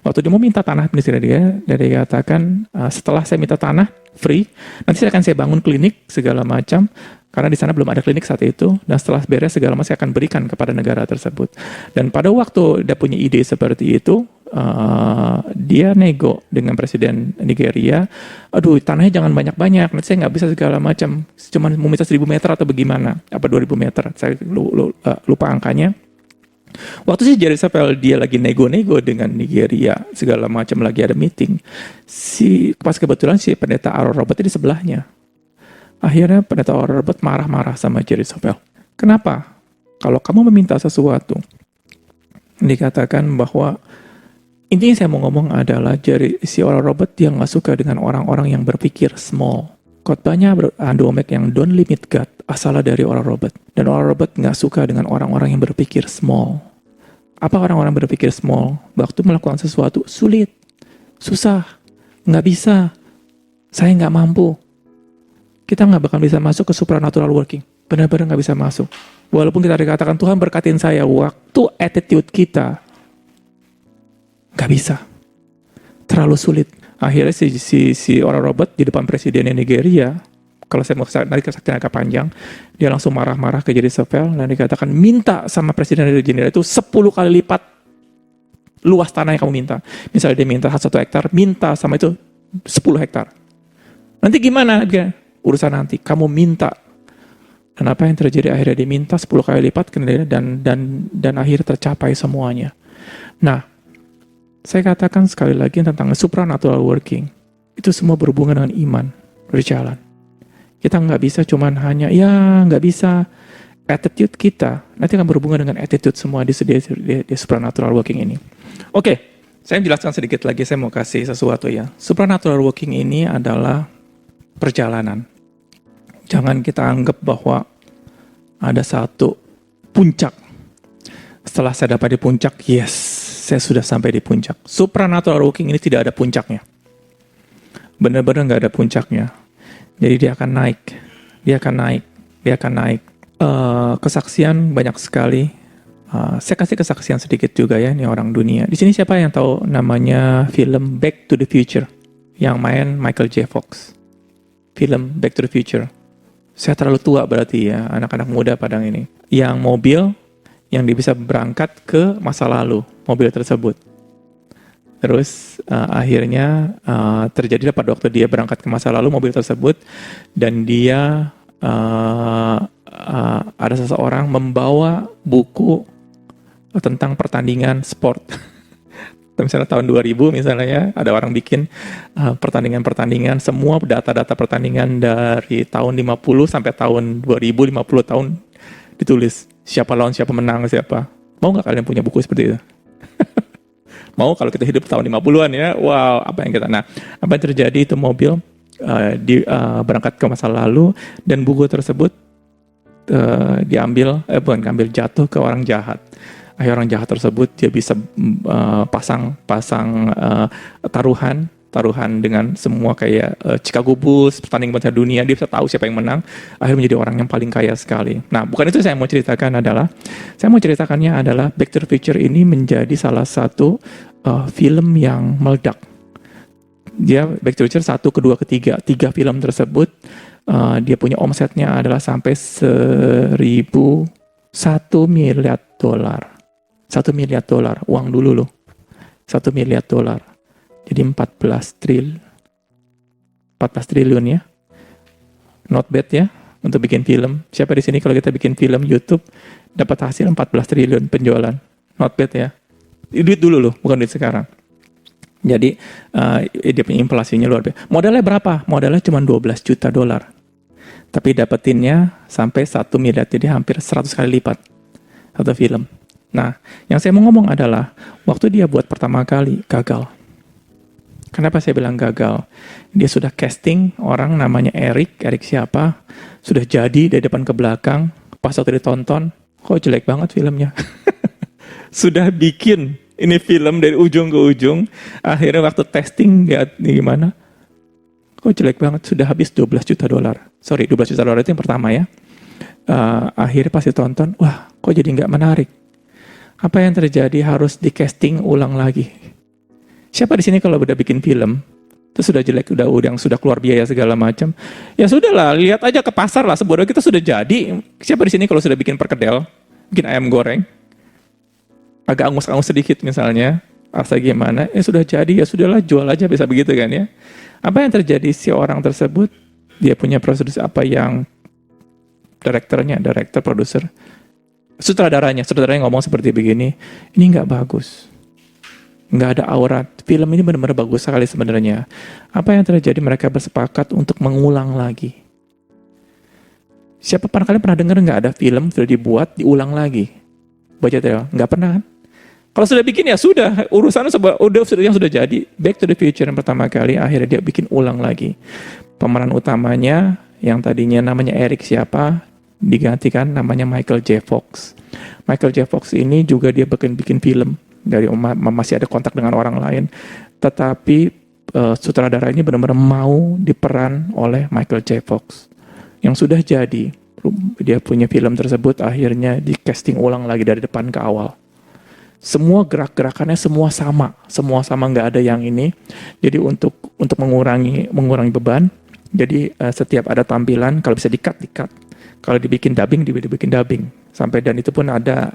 Waktu dia mau minta tanah ministry dia katakan, setelah saya minta tanah free, nanti saya bangun klinik segala macam, karena di sana belum ada klinik saat itu, dan setelah beres segala macam saya akan berikan kepada negara tersebut. Dan pada waktu dia punya ide seperti itu, dia nego dengan presiden Nigeria, aduh tanahnya jangan banyak-banyak, nanti saya nggak bisa segala macam, cuma mau minta 1.000 meter atau bagaimana, apa 2.000 meter, saya lupa angkanya. Waktu si Jerry Savelle dia lagi nego-nego dengan Nigeria, segala macam lagi ada meeting. Pas kebetulan si pendeta Oral Roberts di sebelahnya. Akhirnya pendeta Oral Roberts marah-marah sama Jerry Savelle. Kenapa? Kalau kamu meminta sesuatu, dikatakan bahwa intinya saya mau ngomong adalah si Oral Roberts dia nggak suka dengan orang-orang yang berpikir small. Khotbahnya Andomek yang don't limit God asalnya dari Oral Roberts. Dan Oral Roberts nggak suka dengan orang-orang yang berpikir small. Apa orang-orang berpikir small? Waktu melakukan sesuatu sulit, susah, nggak bisa, saya nggak mampu. Kita nggak bakal bisa masuk ke supernatural working. Benar-benar nggak bisa masuk. Walaupun kita dikatakan Tuhan berkatin saya, waktu attitude kita Nggak bisa. Terlalu sulit. Akhirnya si orang Robert di depan presiden Nigeria, kalau saya mau narik kesaksian agak panjang, dia langsung marah-marah ke Jerry Savelle dan dikatakan minta sama presiden Nigeria itu 10 kali lipat luas tanah yang kamu minta. Misalnya dia minta 1 hektar, minta sama itu 10 hektar. Nanti gimana? Urusan nanti. Kamu minta. Dan apa yang terjadi? Akhirnya dia minta 10 kali lipat dan akhirnya tercapai semuanya. Nah, saya katakan sekali lagi tentang supernatural working. Itu semua berhubungan dengan iman berjalan. Kita nggak bisa cuman hanya, nggak bisa. Attitude kita nanti akan berhubungan dengan attitude semua di supernatural working ini. Oke, saya jelaskan sedikit lagi, saya mau kasih sesuatu ya. Supernatural working ini adalah perjalanan. Jangan kita anggap bahwa ada satu puncak. Setelah saya dapat di puncak, yes, saya sudah sampai di puncak. Supernatural working ini tidak ada puncaknya. Benar-benar nggak ada puncaknya. Jadi dia akan naik. Kesaksian banyak sekali. Saya kasih kesaksian sedikit juga ya, ini orang dunia. Di sini siapa yang tahu namanya film Back to the Future? Yang main Michael J. Fox. Film Back to the Future. Saya terlalu tua berarti ya, anak-anak muda pada ini. Yang mobil yang dia bisa berangkat ke masa lalu, mobil tersebut. Terus akhirnya terjadi pada waktu dia berangkat ke masa lalu mobil tersebut, dan dia ada seseorang membawa buku tentang pertandingan sport. Misalnya tahun 2000 misalnya ya, ada orang bikin pertandingan-pertandingan, semua data-data pertandingan dari tahun 50 sampai tahun 2050 tahun ditulis. Siapa lawan, siapa menang, siapa. Mau nggak kalian punya buku seperti itu? Mau kalau kita hidup tahun 50-an ya, wow, apa yang kita. Nah, apa yang terjadi itu mobil berangkat ke masa lalu, dan buku tersebut diambil jatuh ke orang jahat. Akhirnya orang jahat tersebut dia bisa pasang taruhan dengan semua kayak Chicago Bulls, pertandingan Piala Dunia, dia bisa tahu siapa yang menang, akhirnya menjadi orang yang paling kaya sekali. Nah, bukan itu saya mau ceritakannya adalah Back to the Future ini menjadi salah satu film yang meledak. Dia Back to the Future 1, 2, 3 film tersebut dia punya omsetnya adalah sampai 1 miliar dolar. 1 miliar dolar, uang dulu loh. 1 miliar dolar. Jadi 14 triliun ya. Not bad ya untuk bikin film. Siapa di sini kalau kita bikin film YouTube dapat hasil 14 triliun penjualan. Not bad ya. Duit dulu loh, bukan duit sekarang. Jadi dia punya inflasinya luar biasa. Modalnya berapa? Modalnya cuma 12 juta dolar. Tapi dapetinnya sampai 1 miliar, jadi hampir 100 kali lipat satu film. Nah, yang saya mau ngomong adalah waktu dia buat pertama kali gagal. Kenapa saya bilang gagal? Dia sudah casting orang namanya Eric siapa? Sudah jadi dari depan ke belakang. Pas waktu ditonton, kok jelek banget filmnya. Sudah bikin ini film dari ujung ke ujung. Akhirnya waktu testing gimana? Kok jelek banget, sudah habis 12 juta dolar. Sorry, 12 juta dolar itu yang pertama ya. Akhirnya pas ditonton, wah kok jadi nggak menarik. Apa yang terjadi? Harus di casting ulang lagi. Siapa di sini kalau udah bikin film, itu sudah jelek, udah yang sudah keluar biaya segala macam, ya sudahlah, lihat aja ke pasar lah, sebodoh kita sudah jadi. Siapa di sini kalau sudah bikin perkedel, bikin ayam goreng, agak angus-angus sedikit misalnya, rasa gimana, sudah jadi, ya sudahlah jual aja, bisa begitu kan ya. Apa yang terjadi? Si orang tersebut, dia punya prosedur apa yang director, produser, sutradaranya ngomong seperti begini, ini nggak bagus, nggak ada aurat. Film ini benar-benar bagus sekali sebenarnya. Apa yang terjadi? Mereka bersepakat untuk mengulang lagi. Siapa kalian pernah dengar nggak ada film sudah dibuat diulang lagi? Baca ya, nggak pernah kan? Kalau sudah bikin ya sudah, urusannya yang sudah jadi. Back to the Future yang pertama kali, akhirnya dia bikin ulang lagi. Pemeran utamanya yang tadinya namanya Eric siapa, digantikan namanya Michael J. Fox. Michael J. Fox ini juga dia bikin film dari masih ada kontak dengan orang lain, tetapi sutradara ini benar-benar mau diperan oleh Michael J. Fox yang sudah jadi. Dia punya film tersebut akhirnya di casting ulang lagi dari depan ke awal. Semua gerak-gerakannya semua sama, nggak ada yang ini. Jadi untuk mengurangi beban, jadi setiap ada tampilan kalau bisa di-cut. Kalau dibikin dubbing sampai, dan itu pun ada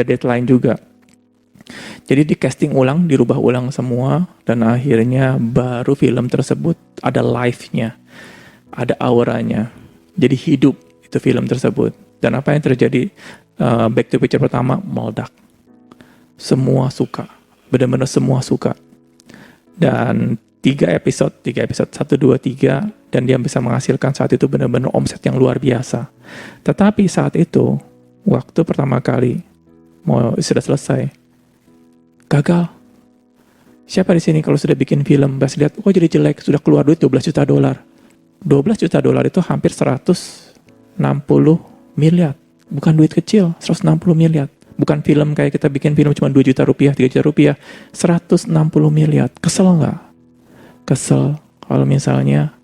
deadline juga. Jadi di casting ulang, dirubah ulang semua, dan akhirnya baru film tersebut ada live-nya, ada auranya. Jadi hidup itu film tersebut. Dan apa yang terjadi Back to the Future pertama meledak. Semua suka, benar-benar semua suka. Dan 3 episode 1, 2, 3, dan dia bisa menghasilkan saat itu benar-benar omset yang luar biasa. Tetapi saat itu, waktu pertama kali sudah selesai, gagal. Siapa di sini kalau sudah bikin film, pas lihat, oh jadi jelek, sudah keluar duit $12 juta. $12 juta itu hampir 160 miliar. Bukan duit kecil, 160 miliar. Bukan film kayak kita bikin film cuma 2 juta rupiah, 3 juta rupiah. 160 miliar. Kesel nggak? Kesel kalau misalnya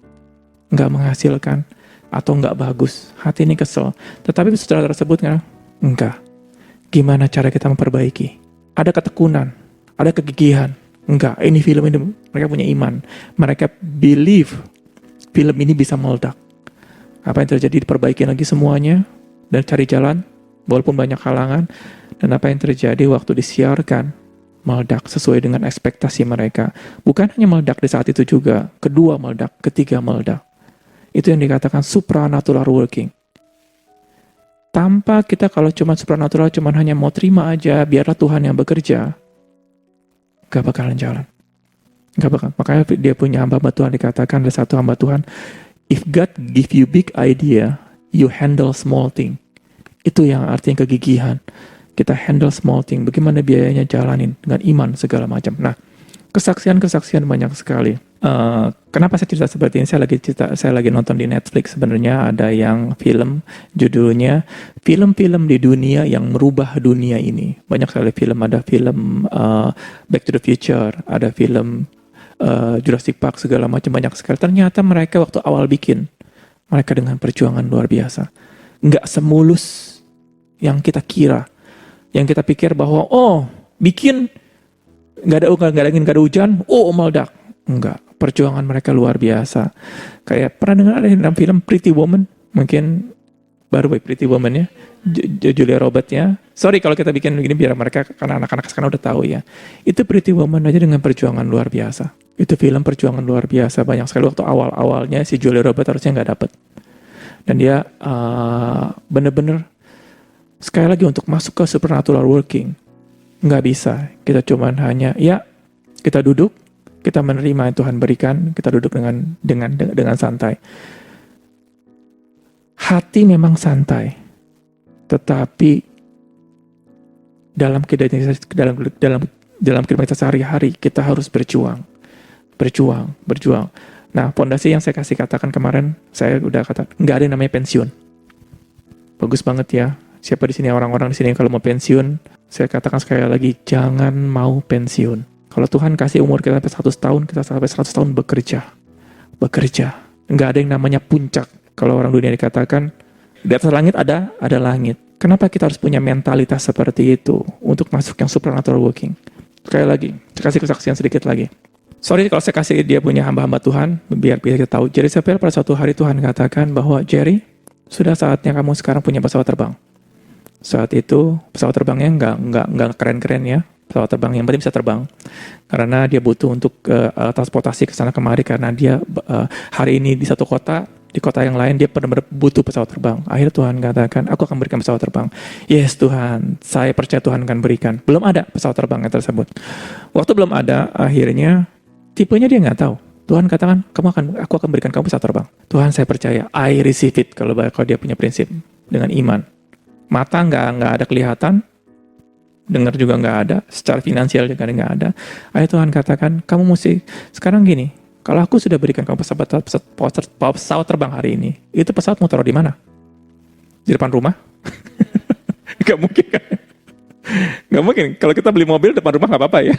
nggak menghasilkan atau nggak bagus. Hati ini kesel. Tetapi setelah tersebut kan? Enggak. Gimana cara kita memperbaiki? Ada ketekunan, ada kegigihan. Enggak, ini film ini mereka punya iman. Mereka believe film ini bisa meledak. Apa yang terjadi, diperbaiki lagi semuanya dan cari jalan walaupun banyak halangan. Dan apa yang terjadi waktu disiarkan, meledak sesuai dengan ekspektasi mereka. Bukan hanya meledak di saat itu juga, kedua meledak, ketiga meledak. Itu yang dikatakan supernatural working. Tanpa kita, kalau cuma supernatural, cuma hanya mau terima aja, biarlah Tuhan yang bekerja, gak bakalan jalan. Gak bakal. Makanya dia punya hamba Tuhan, dikatakan ada satu hamba Tuhan, if God give you big idea, you handle small thing. Itu yang artinya kegigihan. Kita handle small thing, bagaimana biayanya jalanin dengan iman segala macam. Nah, kesaksian banyak sekali. Kenapa saya cerita seperti ini? Saya lagi nonton di Netflix, sebenarnya ada yang film, judulnya film-film di dunia yang merubah dunia ini. Banyak sekali film, ada film Back to the Future, ada film Jurassic Park, segala macam, banyak sekali. Ternyata mereka waktu awal bikin, mereka dengan perjuangan luar biasa. Nggak semulus yang kita kira. Yang kita pikir bahwa, bikin nggak ada angin, nggak ada hujan, meledak. Enggak, perjuangan mereka luar biasa. Kayak pernah dengar ada dalam film Pretty Woman, mungkin baru Pretty Woman ya, Julia Roberts ya. Sorry kalau kita bikin begini biar mereka, karena anak-anak sekarang udah tahu ya. Itu Pretty Woman aja dengan perjuangan luar biasa. Itu film perjuangan luar biasa, banyak sekali waktu awal-awalnya si Julia Roberts harusnya nggak dapet. Dan dia bener-bener sekali lagi untuk masuk ke supernatural working nggak bisa. Kita cuman hanya kita duduk, kita menerima yang Tuhan berikan, kita duduk dengan santai. Hati memang santai, tetapi dalam kehidupan kita sehari-hari kita harus berjuang. Nah, pondasi yang saya kasih katakan kemarin, saya udah kata nggak ada yang namanya pensiun. Bagus banget ya. Siapa di sini, orang-orang di sini kalau mau pensiun, saya katakan sekali lagi, jangan mau pensiun. Kalau Tuhan kasih umur kita sampai 100 tahun, kita sampai 100 tahun bekerja. Nggak ada yang namanya puncak. Kalau orang dunia dikatakan, di atas langit ada langit. Kenapa kita harus punya mentalitas seperti itu untuk masuk yang supernatural working? Sekali lagi, saya kasih kesaksian sedikit lagi. Sorry kalau saya kasih dia punya hamba-hamba Tuhan, biar kita tahu. Jerry Savelle pada suatu hari Tuhan katakan bahwa, Jerry, sudah saatnya kamu sekarang punya pesawat terbang. Saat itu pesawat terbangnya nggak keren-keren ya, pesawat terbang yang penting bisa terbang, karena dia butuh untuk transportasi ke sana kemari, karena dia hari ini di satu kota, di kota yang lain dia benar-benar butuh pesawat terbang. Akhirnya Tuhan katakan, aku akan berikan pesawat terbang. Yes Tuhan, saya percaya Tuhan akan berikan. Belum ada pesawat terbangnya tersebut. Waktu belum ada, akhirnya tipenya dia nggak tahu. Tuhan katakan, aku akan berikan kamu pesawat terbang. Tuhan, saya percaya, I receive it. Kalau dia punya prinsip dengan iman. Mata nggak ada kelihatan, dengar juga nggak ada, secara finansial juga nggak ada. Akhirnya Tuhan katakan, kamu mesti sekarang gini, kalau aku sudah berikan kamu pesawat terbang hari ini, itu pesawat mau taruh di mana? Di depan rumah? Nggak mungkin kan? Nggak mungkin. Kalau kita beli mobil depan rumah nggak apa-apa ya.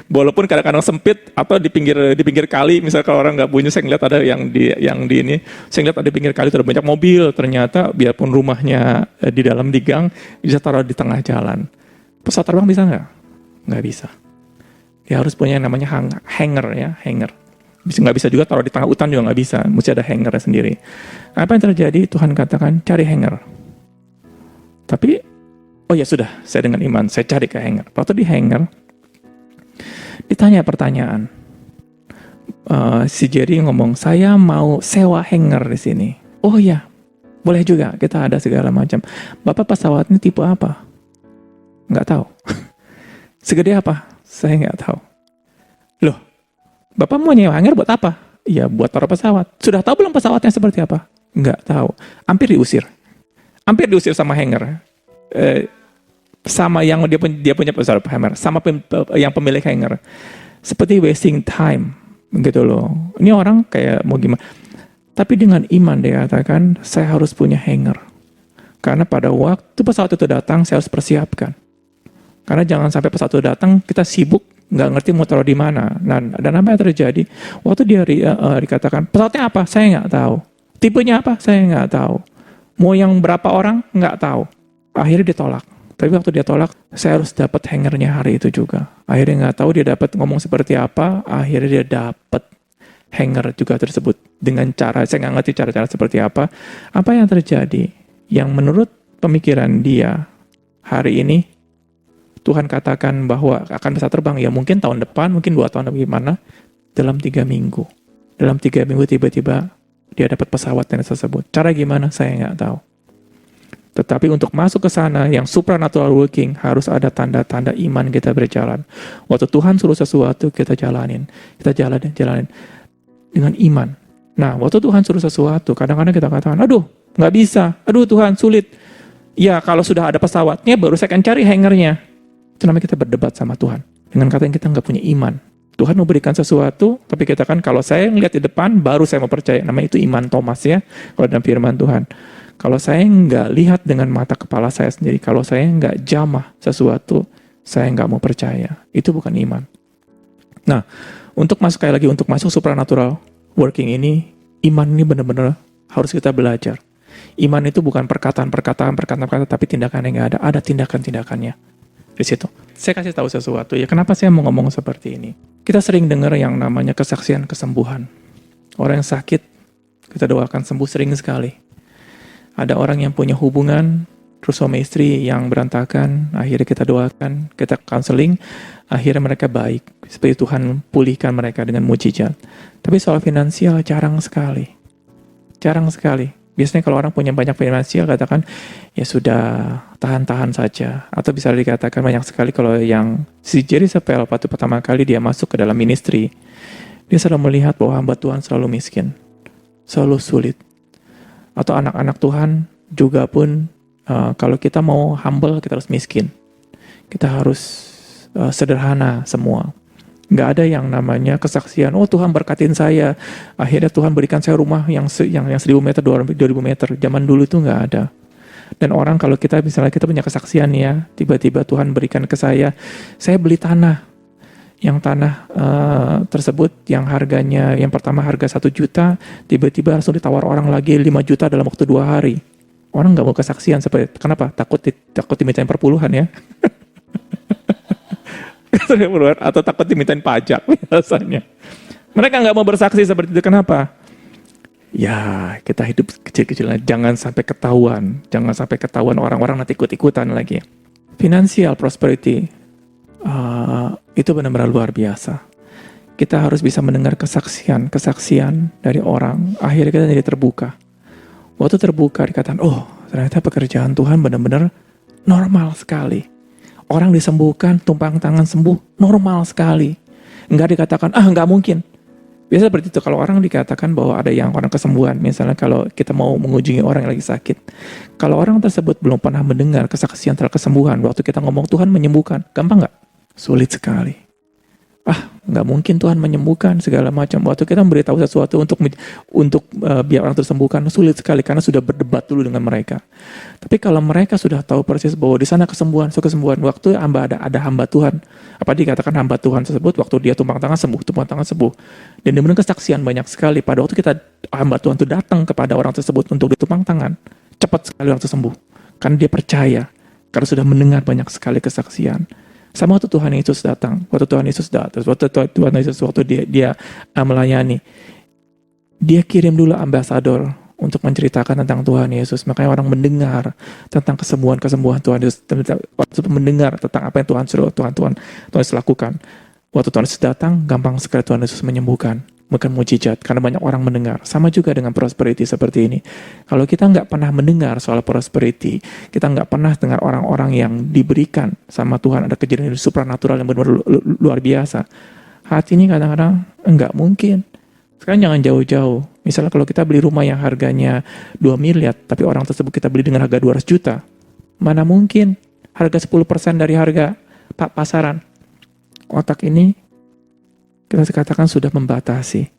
Walaupun kadang-kadang sempit atau di pinggir kali, misalnya kalau orang nggak punya, saya ngeliat ada yang di ini, saya ngeliat ada di pinggir kali itu ada banyak mobil. Ternyata biarpun rumahnya di dalam di gang, bisa taruh di tengah jalan. Pesawat terbang bisa nggak? Nggak bisa. Dia harus punya yang namanya hanger ya, hanger. Nggak bisa juga taruh di tengah hutan juga nggak bisa, mesti ada hangernya sendiri. Apa yang terjadi? Tuhan katakan cari hanger. Tapi, oh ya sudah, saya dengan iman, saya cari ke hanger. Waktu di hanger, ditanya pertanyaan. Si Jerry ngomong, saya mau sewa hanger di sini. Oh ya, boleh juga, kita ada segala macam. Bapak pesawatnya tipe apa? Nggak tahu. Segede apa? Saya nggak tahu. Loh, Bapak mau nyewa hanger buat apa? Ya buat taruh pesawat. Sudah tahu belum pesawatnya seperti apa? Nggak tahu. Hampir diusir. Hampir diusir sama hanger. Sama yang dia punya pesawat hanger. Sama yang pemilik hanger. Seperti wasting time. Gitu loh. Ini orang kayak mau gimana. Tapi dengan iman dia katakan, saya harus punya hanger. Karena pada waktu pesawat itu datang, saya harus persiapkan. Karena jangan sampai pesawat itu datang, kita sibuk, nggak ngerti mau taruh di mana. Nah, dan apa yang terjadi? Waktu dia dikatakan, pesawatnya apa? Saya nggak tahu. Tipenya apa? Saya nggak tahu. Mau yang berapa orang? Nggak tahu. Akhirnya ditolak. Tapi waktu dia tolak, saya harus dapat hangernya hari itu juga. Akhirnya nggak tahu dia dapat ngomong seperti apa, akhirnya dia dapat hanger juga tersebut. Dengan cara, saya nggak ngerti cara-cara seperti apa. Apa yang terjadi? Yang menurut pemikiran dia, hari ini, Tuhan katakan bahwa akan bisa terbang, ya mungkin tahun depan, mungkin 2 tahun bagaimana, dalam 3 minggu. Dalam 3 minggu tiba-tiba dia dapat pesawat yang tersebut. Cara gimana? Saya nggak tahu. Tetapi untuk masuk ke sana yang supernatural working, harus ada tanda-tanda iman kita berjalan. Waktu Tuhan suruh sesuatu, kita jalanin. Kita jalanin. Dengan iman. Nah, waktu Tuhan suruh sesuatu, kadang-kadang kita katakan, aduh, nggak bisa. Aduh Tuhan, sulit. Ya, kalau sudah ada pesawatnya, baru saya akan cari hangernya. Itu namanya kita berdebat sama Tuhan. Dengan kata yang kita nggak punya iman. Tuhan mau berikan sesuatu, tapi kita kan kalau saya ngeliat di depan, baru saya mau percaya. Namanya itu iman Thomas ya, kalau dalam firman Tuhan. Kalau saya nggak lihat dengan mata kepala saya sendiri, kalau saya nggak jamah sesuatu, saya nggak mau percaya. Itu bukan iman. Nah, untuk masuk supernatural working ini, iman ini benar-benar harus kita belajar. Iman itu bukan perkataan, tapi tindakan yang nggak ada. Ada tindakan-tindakannya. Di situ. Saya kasih tahu sesuatu ya. Kenapa saya mau ngomong seperti ini? Kita sering dengar yang namanya kesaksian kesembuhan. Orang yang sakit, kita doakan sembuh sering sekali. Ada orang yang punya hubungan, terus suami istri yang berantakan, akhirnya kita doakan, kita counseling, akhirnya mereka baik. Seperti Tuhan pulihkan mereka dengan mujizat. Tapi soal finansial jarang sekali. Jarang sekali. Biasanya kalau orang punya banyak finansial, katakan, ya sudah, tahan-tahan saja. Atau bisa dikatakan banyak sekali kalau yang si Jerry Sepel, waktu pertama kali dia masuk ke dalam ministry, dia selalu melihat bahwa hamba Tuhan selalu miskin. Selalu sulit. Atau anak-anak Tuhan juga pun, kalau kita mau humble, kita harus miskin. Kita harus sederhana semua. Nggak ada yang namanya kesaksian, oh Tuhan berkatin saya, akhirnya Tuhan berikan saya rumah yang 1.000 meter, 2.000 meter. Zaman dulu itu nggak ada. Dan orang kalau misalnya kita punya kesaksian ya, tiba-tiba Tuhan berikan ke saya beli tanah. Yang tanah tersebut yang harganya, yang pertama harga 1 juta, tiba-tiba langsung ditawar orang lagi 5 juta dalam waktu 2 hari. Orang nggak mau kesaksian seperti, kenapa? Takut dimintain perpuluhan ya. Atau takut dimintain pajak biasanya. Mereka nggak mau bersaksi seperti itu. Kenapa? Ya, kita hidup kecil-kecilan. Jangan sampai ketahuan orang-orang nanti ikut-ikutan lagi. Financial prosperity itu benar-benar luar biasa. Kita harus bisa mendengar kesaksian dari orang. Akhirnya kita jadi terbuka. Waktu terbuka dikatakan, oh ternyata pekerjaan Tuhan benar-benar normal sekali. Orang disembuhkan, tumpang tangan sembuh, normal sekali. Nggak dikatakan, nggak mungkin. Biasa seperti itu, kalau orang dikatakan bahwa ada yang orang kesembuhan, misalnya kalau kita mau mengunjungi orang yang lagi sakit. Kalau orang tersebut belum pernah mendengar kesaksian tentang kesembuhan, waktu kita ngomong Tuhan menyembuhkan, gampang nggak? Sulit sekali. Nggak mungkin Tuhan menyembuhkan segala macam. Waktu kita memberitahu sesuatu untuk biar orang tersembuhkan, sulit sekali karena sudah berdebat dulu dengan mereka. Tapi kalau mereka sudah tahu persis bahwa di sana kesembuhan, waktu ada hamba Tuhan, apa dikatakan hamba Tuhan tersebut, waktu dia tumpang tangan sembuh. Dan kemudian kesaksian banyak sekali pada waktu kita hamba Tuhan itu datang kepada orang tersebut untuk ditumpang tangan, cepat sekali orang itu sembuh. Karena dia percaya karena sudah mendengar banyak sekali kesaksian. Sama waktu Tuhan Yesus datang, waktu dia melayani, dia kirim dulu ambasador untuk menceritakan tentang Tuhan Yesus. Makanya orang mendengar tentang kesembuhan Tuhan Yesus, mendengar tentang apa yang Tuhan Yesus lakukan. Waktu Tuhan Yesus datang, gampang sekali Tuhan Yesus menyembuhkan, bukan mujizat, karena banyak orang mendengar. Sama juga dengan prosperity seperti ini. Kalau kita nggak pernah mendengar soal prosperity, kita nggak pernah dengar orang-orang yang diberikan sama Tuhan, ada kejadian supranatural yang benar-benar luar biasa. Hati ini kadang-kadang nggak mungkin. Sekarang jangan jauh-jauh. Misalnya kalau kita beli rumah yang harganya 2 miliar, tapi orang tersebut kita beli dengan harga 200 juta. Mana mungkin harga 10% dari harga pasaran. Otak ini kita katakan sudah membatasi.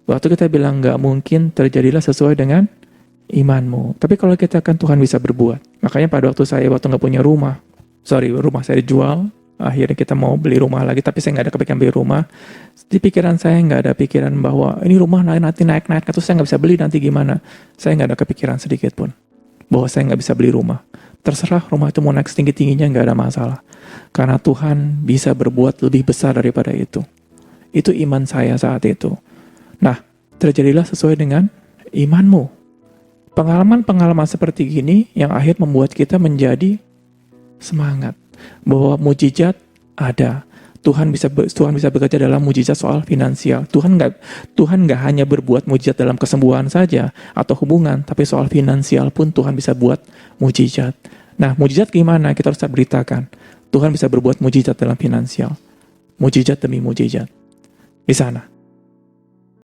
Waktu kita bilang nggak mungkin, terjadilah sesuai dengan imanmu. Tapi kalau kita kan Tuhan bisa berbuat. Makanya pada waktu nggak punya rumah saya dijual, akhirnya kita mau beli rumah lagi, tapi saya nggak ada kepikiran beli rumah. Di pikiran saya nggak ada pikiran bahwa ini rumah nanti naik, terus saya nggak bisa beli nanti gimana. Saya nggak ada kepikiran sedikit pun bahwa saya nggak bisa beli rumah. Terserah rumah itu mau naik setinggi-tingginya, nggak ada masalah. Karena Tuhan bisa berbuat lebih besar daripada itu. Itu iman saya saat itu. Nah, terjadilah sesuai dengan imanmu. Pengalaman-pengalaman seperti gini yang akhir membuat kita menjadi semangat. Bahwa mujizat ada. Tuhan bisa bekerja dalam mujizat soal finansial. Tuhan nggak hanya berbuat mujizat dalam kesembuhan saja atau hubungan, tapi soal finansial pun Tuhan bisa buat mujizat. Nah, mujizat gimana? Kita harus beritakan. Tuhan bisa berbuat mujizat dalam finansial. Mujizat demi mujizat. Di sana.